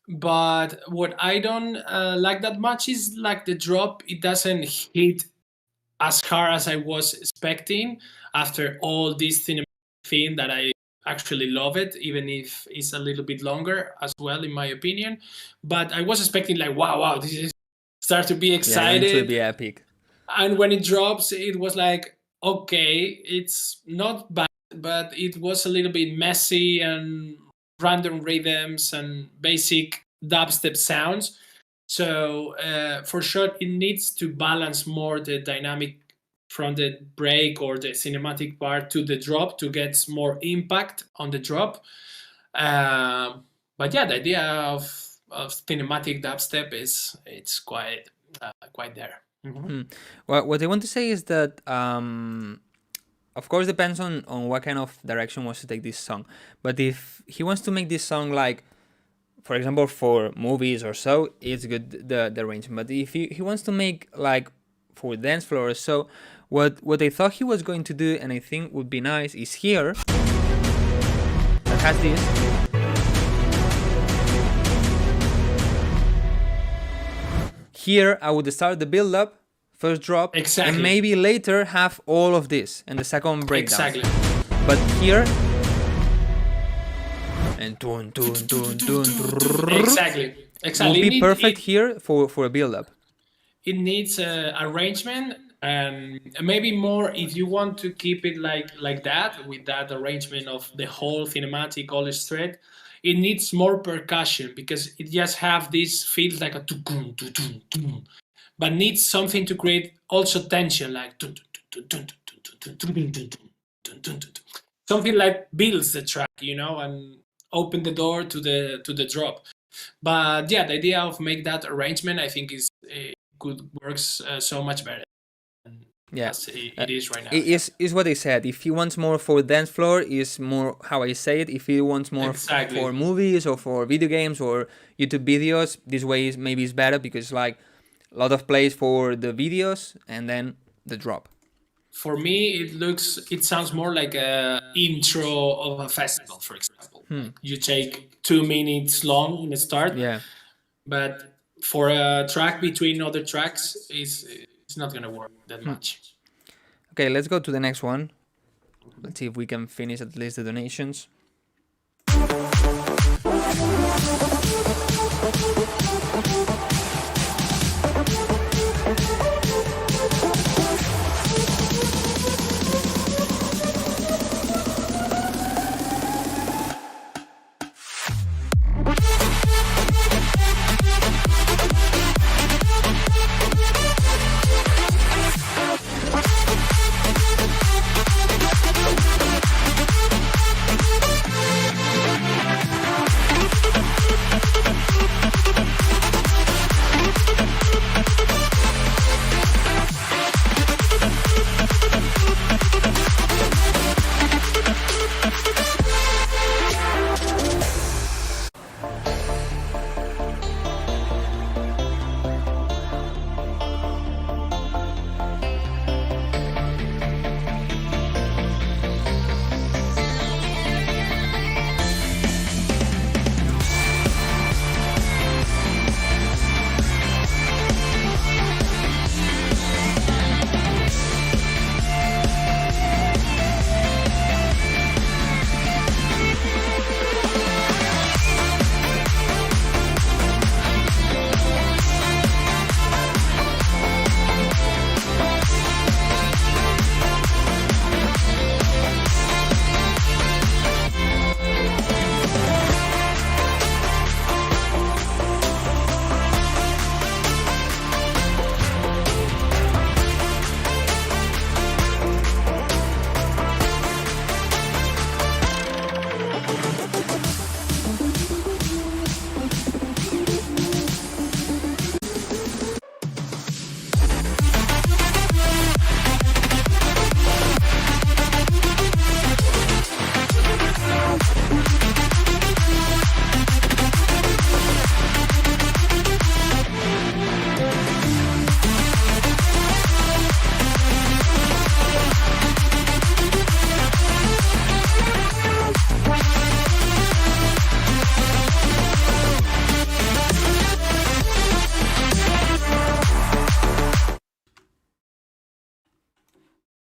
But what I don't like that much is like the drop. It doesn't hit as hard as I was expecting after all this cinematic thing that I actually love it, even if it's a little bit longer as well, in my opinion. But I was expecting like, wow, this is start to be excited. Yeah, it will be epic. And when it drops, it was like, okay, it's not bad, but it was a little bit messy and random rhythms and basic dubstep sounds. So for sure, it needs to balance more the dynamic from the break or the cinematic part to the drop to get more impact on the drop. But yeah, the idea of cinematic dubstep it's quite there. Well, what I want to say is that, of course, depends on what kind of direction wants to take this song. But if he wants to make this song like, for example, for movies or so, it's good, the arrangement. But if he wants to make like for dance floor or so, what I thought he was going to do, and I think would be nice, is here that has this. Here I would start the build up, first drop, Exactly. and maybe later have all of this and the second breakdown. Exactly. But here, and tun tun tun tun, Exactly. would be perfect here for a build up. It needs arrangement, and maybe more if you want to keep it like that, with that arrangement of the whole cinematic all straight. It needs more percussion because it just have this feels like a tukun, tukun, tukun, but needs something to create also tension, like something like builds the track, and open the door to the drop. But yeah, the idea of make that arrangement, I think, is works so much better. Yeah, As it is right now. It is what I said. If he wants more for dance floor, is more how I say it. If he wants more Exactly. for movies or for video games or YouTube videos, this way is maybe better because like a lot of plays for the videos and then the drop. For me, it sounds more like a intro of a festival, for example. You take 2 minutes long in the start, Yeah. but for a track between other tracks, it's not gonna work that much. Okay, let's go to the next one. Let's see if we can finish at least the donations.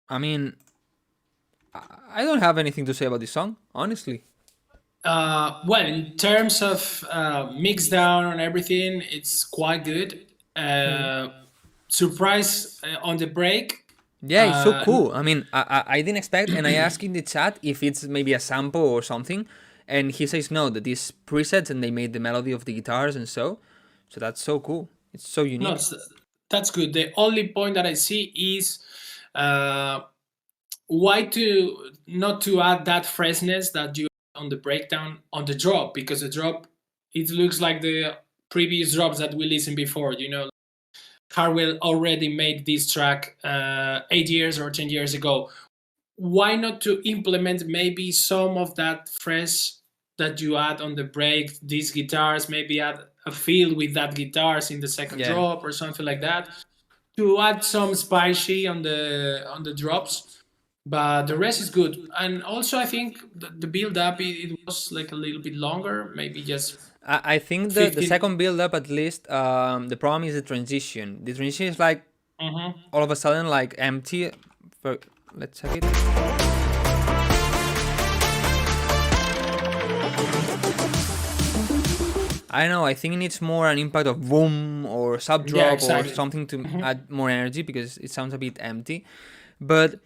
I mean, I don't have anything to say about this song, honestly. Well, in terms of mix down and everything, it's quite good. Surprise on the break. Yeah, it's so cool. I mean, I didn't expect, and I asked in the chat if it's maybe a sample or something, and he says no, that is presets and they made the melody of the guitars and so that's so cool. It's so unique. No, that's good. The only point that I see is why not to add that freshness that you on the breakdown on the drop, because the drop, it looks like the previous drops that we listened before. You know, Harwell already made this track 8 years or 10 years ago. Why not to implement maybe some of that fresh that you add on the break, these guitars, maybe add a feel with that guitars in the second drop or something like that, to add some spicy on the drops, but the rest is good. And also I think the build up, it was like a little bit longer, maybe just I think the second build up, at least, the problem is the transition. The transition is like all of a sudden like empty. Let's check it. I don't know, I think it needs more an impact of boom or sub drop or something to add more energy, because it sounds a bit empty. But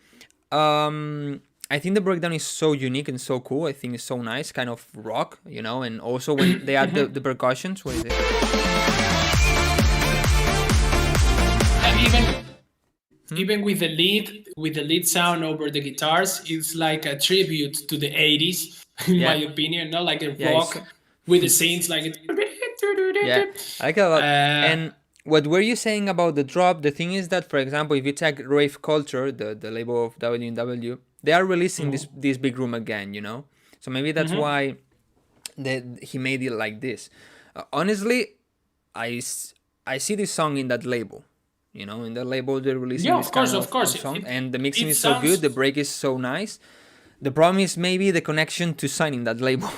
I think the breakdown is so unique and so cool. I think it's so nice, kind of rock, you know, and also when they add the percussions, what is it? And even with the lead sound over the guitars, it's like a tribute to the 80s, in my opinion, not like a rock with the scenes like it. Yeah, I like it a lot. And what were you saying about the drop? The thing is that, for example, if you check Rave Culture, the label of W&W, they are releasing this big room again, you know? So maybe that's why he made it like this. Honestly, I see this song in that label. You know, in the label they're releasing this kind of song, and the mixing is so good, the break is so nice. The problem is maybe the connection to signing that label.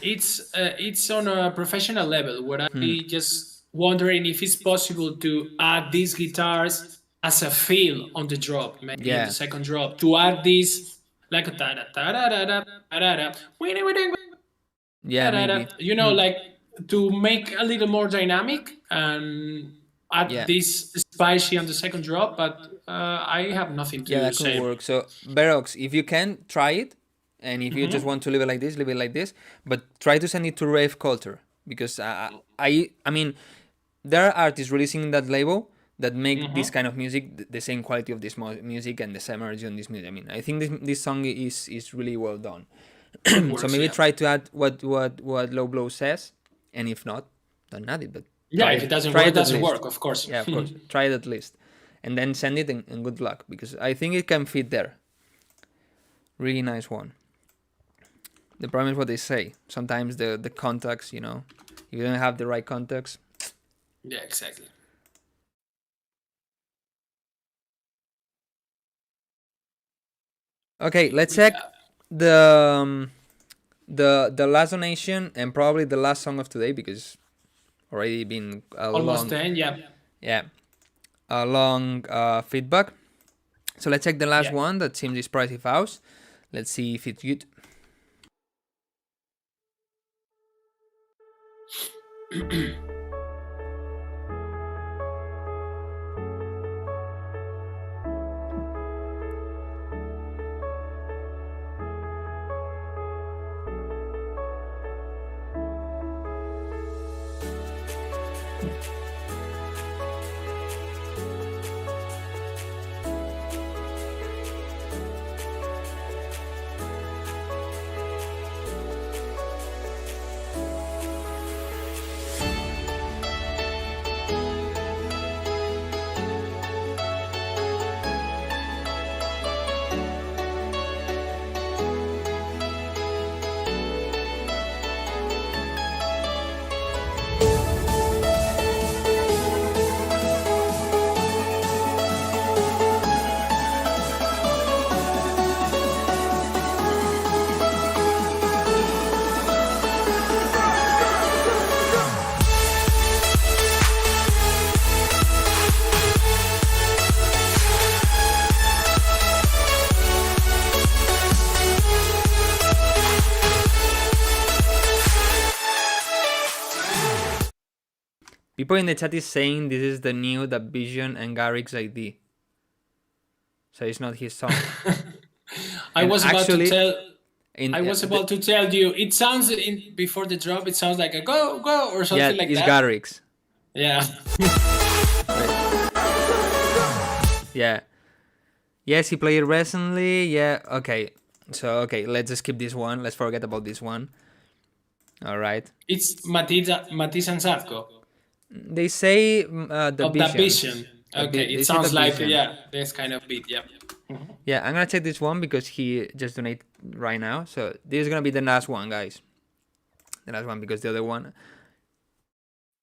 It's on a professional level, where I just wondering if it's possible to add these guitars as a feel on the drop, maybe in the second drop, to add this like a ta-da ta-da-da-da ta-da-da, maybe. You know, like to make a little more dynamic and add this spicy on the second drop, but I have nothing to say. Yeah, that could work. So, Berox, if you can, try it. And if you just want to leave it like this, leave it like this. But try to send it to Rave Culture. Because, I mean, there are artists releasing that label that make this kind of music, the same quality of this music and the same energy on this music. I mean, I think this song is really well done. So maybe try to add what Low Blow says. And if not, don't add it. But if it doesn't work, it doesn't work, of course. Yeah, of course. Try it at least. And then send it and good luck. Because I think it can fit there. Really nice one. The problem is what they say. Sometimes the context, you know, if you don't have the right context. Yeah, exactly. Okay, let's check the last donation and probably the last song of today, because already been almost 10, yeah, a long feedback. So let's check the last one. That seems is Pricey House. Let's see if it's good. People in the chat is saying this is the new Da Vision and Garrix ID. So it's not his song. I was about to tell you. It sounds before the drop. It sounds like a go or something like that. Yeah, it's Garrix. Yeah. Yeah. Yes, he played recently. Yeah. Okay. So okay, let's skip this one. Let's forget about this one. All right. It's Matisse and Sadko They say the of that vision. vision. The Okay, they it say sounds the like vision. this kind of beat. Yeah. Yeah, I'm gonna take this one because he just donated right now. So this is gonna be the last one, guys. The last one because the other one,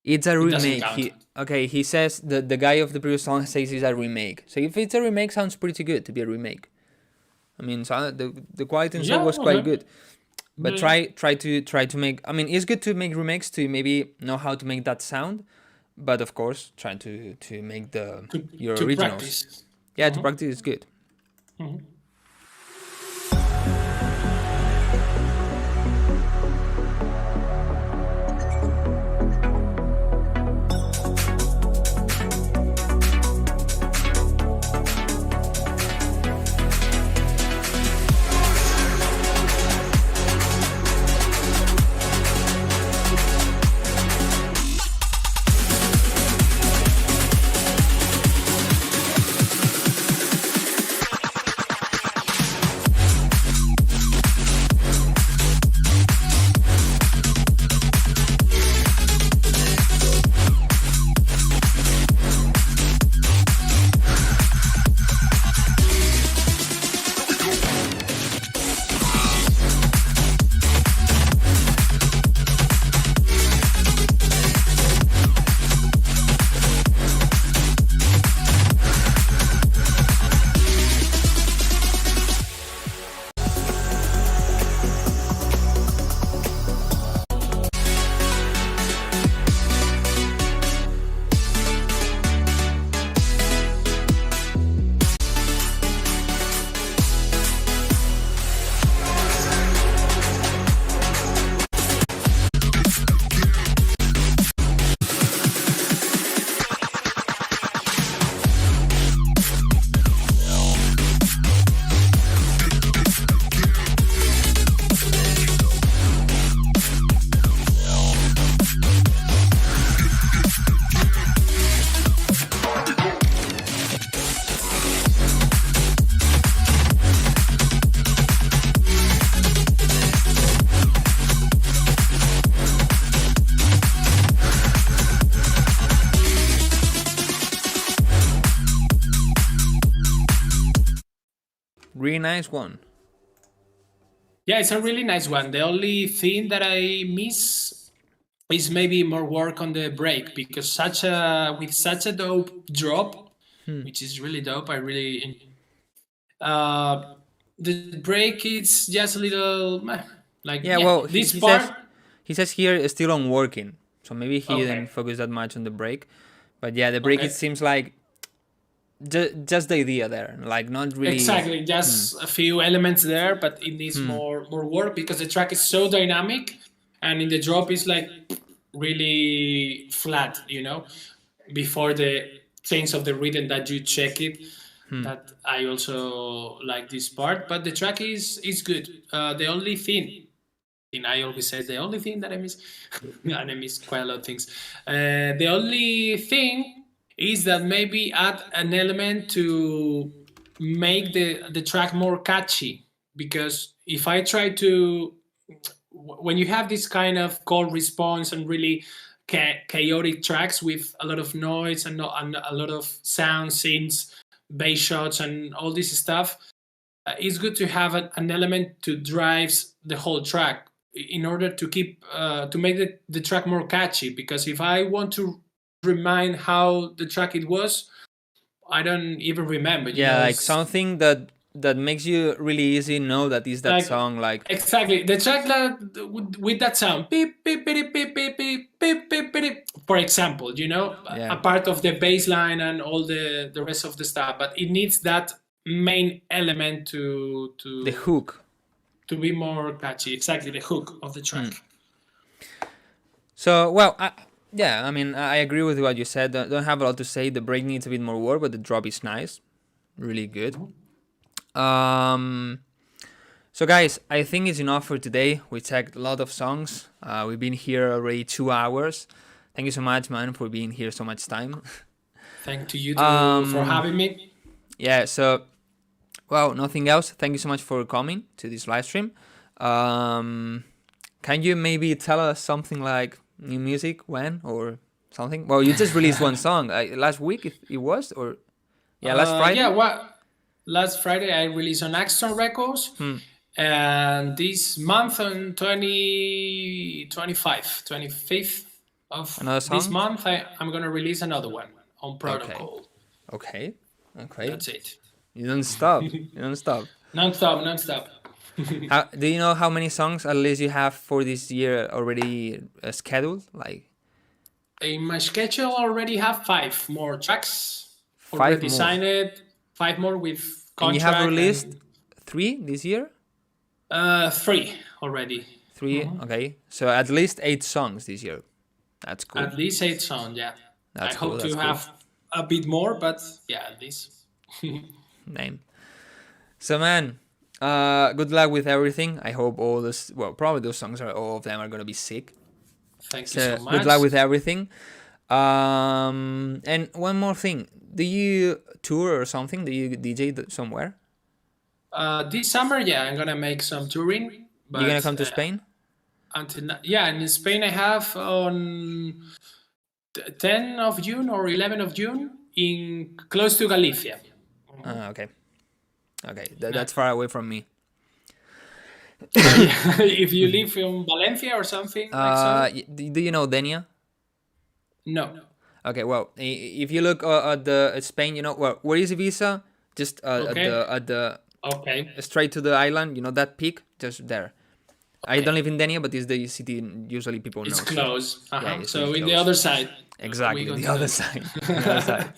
it's a It doesn't remake. count. He says the guy of the previous song says it's a remake. So if it's a remake, sounds pretty good to be a remake. I mean, so the quality and stuff Yeah, was quite okay. good. But Yeah. try to make. I mean, it's good to make remakes to maybe know how to make that sound, but of course, try to make your To originals. practice. Yeah, to practice is good. Really nice one. Yeah, it's a really nice one. The only thing that I miss is maybe more work on the break because with such a dope drop, which is really dope. I really the break is just a little like Yeah, well, this part. he says here is still on working, so maybe he Okay. didn't focus that much on the break. But yeah, the break Okay. it seems like just the idea there, like not really. Exactly, just a few elements there, but it needs more work because the track is so dynamic, and in the drop is like really flat, before the change of the rhythm that you check it. That I also like this part, but the track is good. The only thing, and I always say the only thing that I miss, and I miss quite a lot of things. The only thing is that maybe add an element to make the track more catchy. Because if I try to, when you have this kind of call response and really chaotic tracks with a lot of noise and a lot of sound synths, bass shots, and all this stuff, it's good to have an element to drives the whole track in order to keep to make the track more catchy. Because if I want to remind how the track it was, I don't even remember. Yeah, like something that makes you really easy know that is that Like- song. Like Exactly, the track that with that sound, beep beep beep beep beep beep beep beep beep, for example, Yeah. a part of the bass line and all the rest of the stuff, but it needs that main element to the hook. to be more catchy. Exactly, the hook of the track. So well, I mean, I agree with what you said. Don't have a lot to say. The break needs a bit more work, but the drop is nice, really good. So guys, I think it's enough for today. We checked a lot of songs. We've been here already 2 hours. Thank you so much, man, for being here so much time. Thank to you for having me. Yeah, so Well, nothing else. Thank you so much for coming to this live stream. Can you maybe tell us something like new music, when, or something? Well, you just released one song last week, it was, or last Friday. Yeah, last Friday I released on Axtone Records, and this month on 25th of Another song? this month, I'm gonna release another one on Protocol. Okay. That's it. You don't stop. You don't stop. Non-stop. Do you know how many songs at least you have for this year already scheduled? Like In my schedule, I already have 5 more tracks. 5 already more. signed, 5 more with And you contract. have released 3 this year? 3 already. 3, okay. So at least 8 songs this year. That's cool. At least 8 songs, yeah. That's I cool, hope that's to cool. have a bit more, but yeah, at least. Name. So man, good luck with everything. I hope all this, well, probably those songs all of them are gonna be sick. Thank you so much. Good luck with everything. And one more thing, do you tour or something? Do you DJ somewhere? This summer, yeah, I'm gonna make some touring. But, You're gonna come to Spain? In Spain I have on 10 of June or 11 of June in close to Galicia. Okay. That's far away from me. If you live in Valencia or something like so? Do you know Denia? No. Okay, well, if you look at Spain, you know, well, where is Ibiza? Just at the Okay. straight to the island, you know, that peak, just there. I don't live in Denia, but it's the city usually people know. It's close. Yeah, it's so really in the close. other side. Exactly, we go the to other the- side. The other side.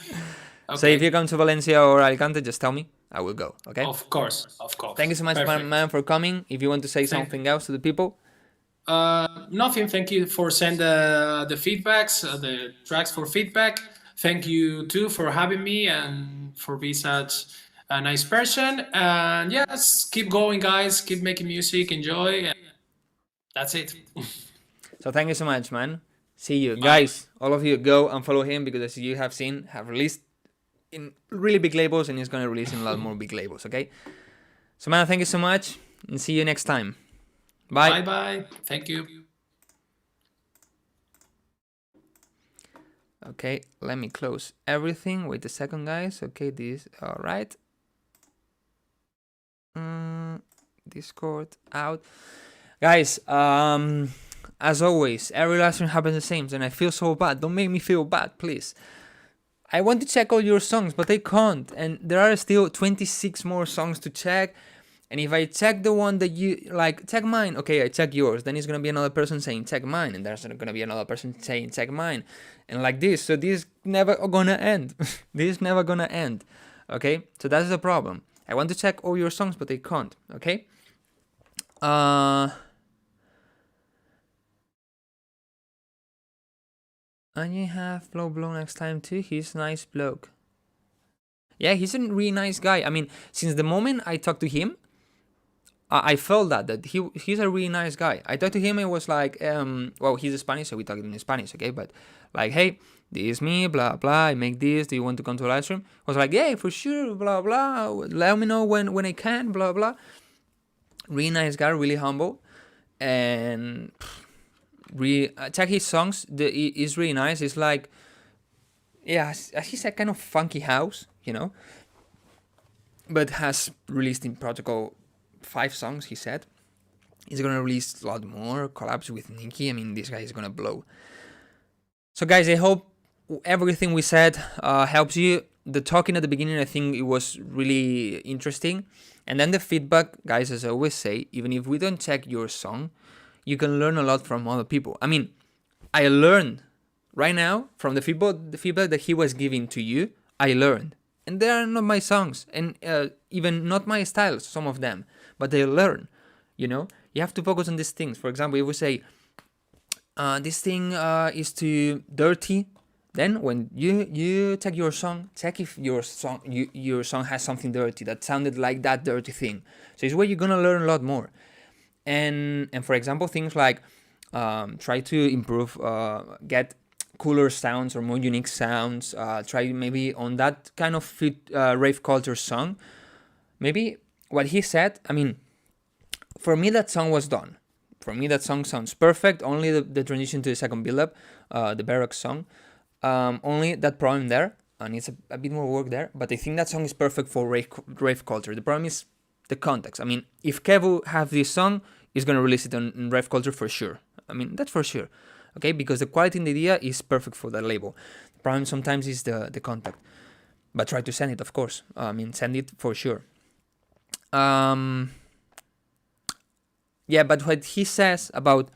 Okay. So if you come to Valencia or Alicante, just tell me. I will go, okay? Of course. Thank you so much, Perfect. man, for coming. If you want to say something else to the people. Nothing. Thank you for sending the feedbacks, the tracks for feedback. Thank you too for having me and for being such a nice person. And yes, keep going, guys. Keep making music. Enjoy. And that's it. So thank you so much, man. See you. Guys, all of you go and follow him because as you have seen, have released in really big labels and he's going to release in a lot more big labels, okay? So man, thank you so much and see you next time. Bye. Bye. Thank you. Okay, let me close everything. Wait a second, guys. Okay, this, all right. Discord out. Guys, as always, every live stream happens the same, and I feel so bad. Don't make me feel bad, please. I want to check all your songs, but I can't. And there are still 26 more songs to check. And if I check the one that you, like, check mine. Okay, I check yours. Then it's going to be another person saying check mine. And there's going to be another person saying check mine. And like this. So this is never going to end. This is never going to end. Okay? So that's the problem. I want to check all your songs, but I can't. Okay? And you have Blow Blow next time too. He's a nice bloke. Yeah, he's a really nice guy. I mean, since the moment I talked to him, I felt that he's a really nice guy. I talked to him, it was like, well, he's Spanish, so we talk in Spanish, okay? But like, hey, this is me, blah, blah, I make this, do you want to come to a live stream? I was like, yeah, for sure, blah, blah, let me know when I can, blah, blah. Really nice guy, really humble. And check his songs, it's really nice. It's like, yeah, he's a kind of funky house, you know? But has released in Protocol 5 songs, he said. He's gonna release a lot more collabs with Nicky. I mean, this guy is gonna blow. So guys, I hope everything we said helps you. The talking at the beginning, I think it was really interesting. And then the feedback, guys, as I always say, even if we don't check your song, you can learn a lot from other people. I mean, I learned right now from the feedback that he was giving to you, I learned. And they are not my songs, and even not my styles, some of them, but they learn, you know? You have to focus on these things. For example, if we say, this thing is too dirty, then when you check your song, check if your song has something dirty that sounded like that dirty thing. So it's where you're gonna learn a lot more. And for example, things like try to improve, get cooler sounds or more unique sounds. Try maybe on that kind of rave culture song. maybe what he said, I mean, for me that song was done. For me that song sounds perfect. Only the transition to the second build-up, the Baroque song, only that problem there, and it's a bit more work there, but I think that song is perfect for rave culture. The problem is the context. I mean, if Kevo have this song, he's gonna release it in rave culture for sure. I mean, that's for sure. Okay, because the quality in the idea is perfect for that label. The problem sometimes is the contact. But try to send it, of course. I mean, send it for sure. Yeah, but what he says about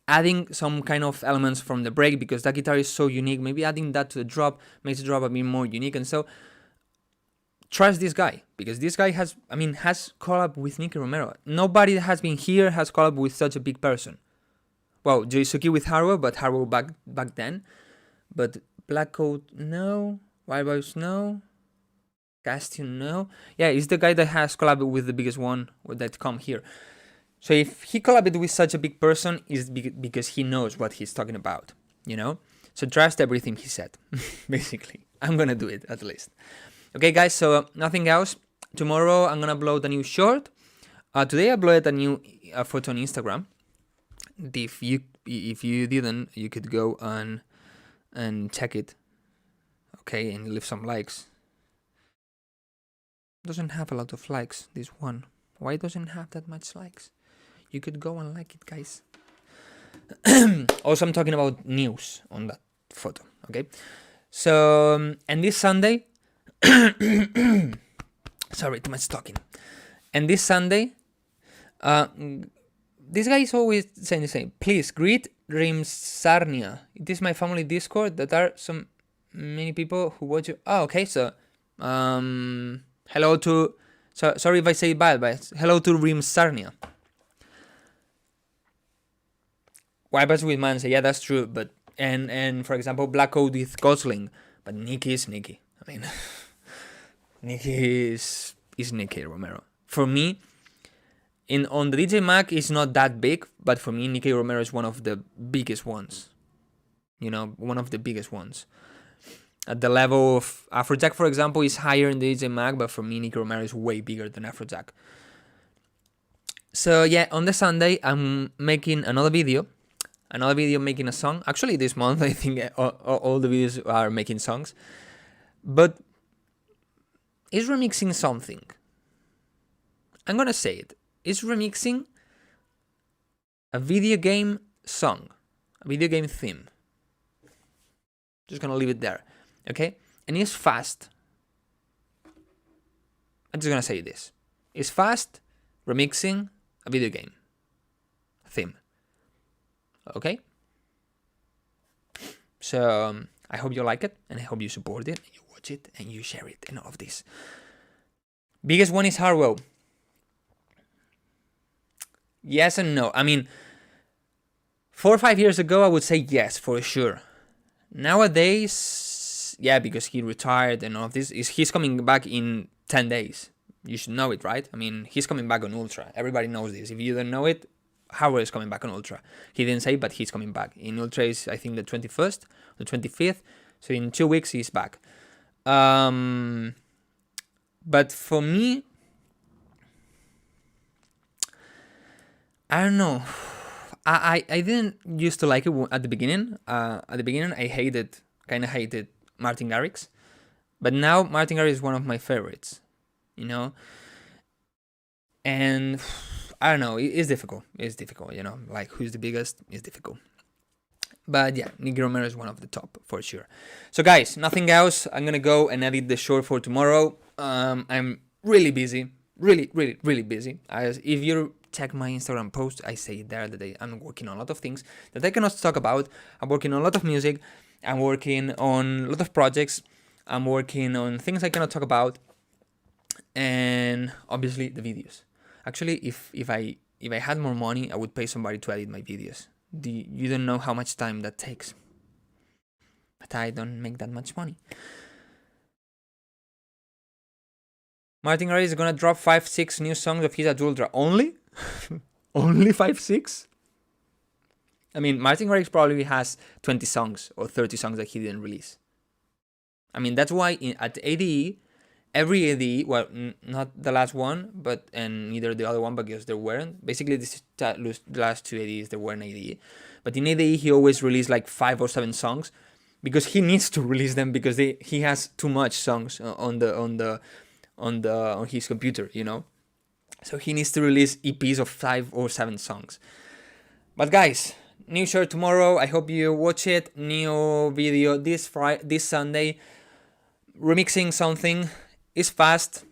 adding some kind of elements from the break, because that guitar is so unique, maybe adding that to the drop makes the drop a bit more unique. And so trust this guy, because this guy has collabed with Nicky Romero. Nobody that has been here has collabed with such a big person. Well, Joisuke with Harrow, but Harrow back then. But Black Coat, no. Wildcrow, no. Castion, no. Yeah, he's the guy that has collabed with the biggest one that come here. So if he collabed with such a big person, it's because he knows what he's talking about, you know? So trust everything he said, basically. I'm gonna do it, at least. Okay, guys, so nothing else. Tomorrow, I'm gonna upload a new short. Today, I uploaded a new photo on Instagram. If you didn't, you could go and check it. Okay, and leave some likes. Doesn't have a lot of likes, this one. Why doesn't have that much likes? You could go and like it, guys. Also, I'm talking about news on that photo, okay? So, and this Sunday... Sorry, too much talking. And this Sunday... this guy is always saying the same. Please, greet Rimsarnia. It is my family Discord that are many people who watch you. Oh, okay, so... hello to... sorry if I say it bad, but hello to Rimsarnia. Wipers with man say, yeah, that's true, but and for example, Black Coat with Gosling, but Nicky is Nicky. I mean, Nicky is Nicky Romero. For me, on the DJ Mag, it's not that big, but for me, Nicky Romero is one of the biggest ones. You know, one of the biggest ones. At the level of Afrojack, for example, is higher in the DJ Mag, but for me, Nicky Romero is way bigger than Afrojack. So yeah, on the Sunday, I'm making another video making a song. Actually, this month, I think all the videos are making songs. But it's remixing something. I'm gonna say it. It's remixing a video game song, a video game theme. Just gonna leave it there, okay? And it's fast. I'm just gonna say this. It's fast remixing a video game theme. Okay? So, I hope you like it, and I hope you support it, and you watch it, and you share it, and all of this. Biggest one is Harrow. Yes and no. I mean, 4 or 5 years ago, I would say yes, for sure. Nowadays, yeah, because he retired and all of this, he's coming back in 10 days. You should know it, right? I mean, he's coming back on Ultra. Everybody knows this. If you don't know it, Howard is coming back on Ultra. He didn't say, but he's coming back. In Ultra is, I think, the 21st, the 25th. So in 2 weeks, he's back. But for me, I don't know. I didn't used to like it at the beginning. At the beginning, I kind of hated Martin Garrix. But now, Martin Garrix is one of my favorites, you know? And I don't know, it's difficult. It's difficult, you know? Like, who's the biggest? It's difficult. But yeah, Nicky Romero is one of the top, for sure. So guys, nothing else. I'm gonna go and edit the short for tomorrow. I'm really busy. Really busy. If you check my Instagram post, I say there that I'm working on a lot of things that I cannot talk about. I'm working on a lot of music. I'm working on a lot of projects. I'm working on things I cannot talk about. And obviously the videos. Actually, if I had more money, I would pay somebody to edit my videos. You don't know how much time that takes. But I don't make that much money. Martin Garrix is gonna drop 5-6 new songs of his at Ultra. Only? Only 5-6? I mean, Martin Garrix probably has 20 songs or 30 songs that he didn't release. I mean, that's why at ADE, every AD, well, not the last one, but and neither the other one because there weren't. Basically, the last two ADs there weren't AD, but in AD he always released like 5 or 7 songs because he needs to release them because he has too much songs on his computer, you know. So he needs to release EPs of 5 or 7 songs. But guys, new shirt tomorrow. I hope you watch it. New video this Sunday. Remixing something is fast.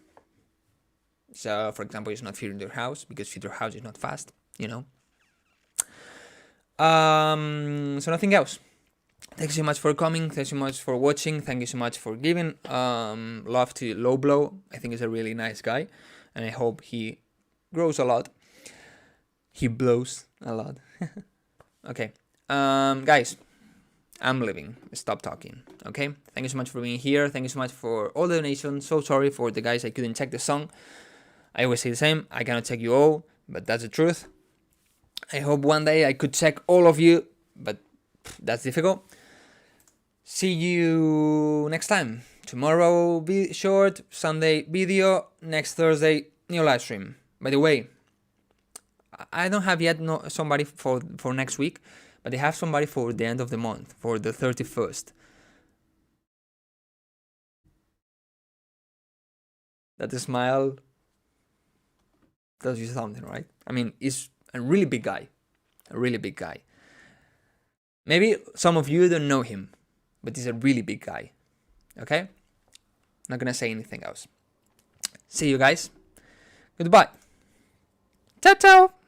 So, for example, it's not Future House because Future House is not fast, you know. So nothing else. Thanks so much for coming. Thanks so much for watching. Thank you so much for giving love to Low Blow. I think he's a really nice guy, and I hope he grows a lot. He blows a lot. Okay, guys, I'm leaving. Stop talking. Okay, thank you so much for being here. Thank you so much for all the donations. So sorry for the guys I couldn't check the song. I always say the same. I cannot check you all, but that's the truth. I hope one day I could check all of you, but that's difficult. See you next time. Tomorrow be short, Sunday video, next Thursday new live stream. By the way, I don't have yet somebody for next week, but I have somebody for the end of the month, for the 31st. That smile tells you something, right? I mean, he's a really big guy. A really big guy. Maybe some of you don't know him, but he's a really big guy. Okay? Not gonna say anything else. See you guys. Goodbye. Ciao, ciao.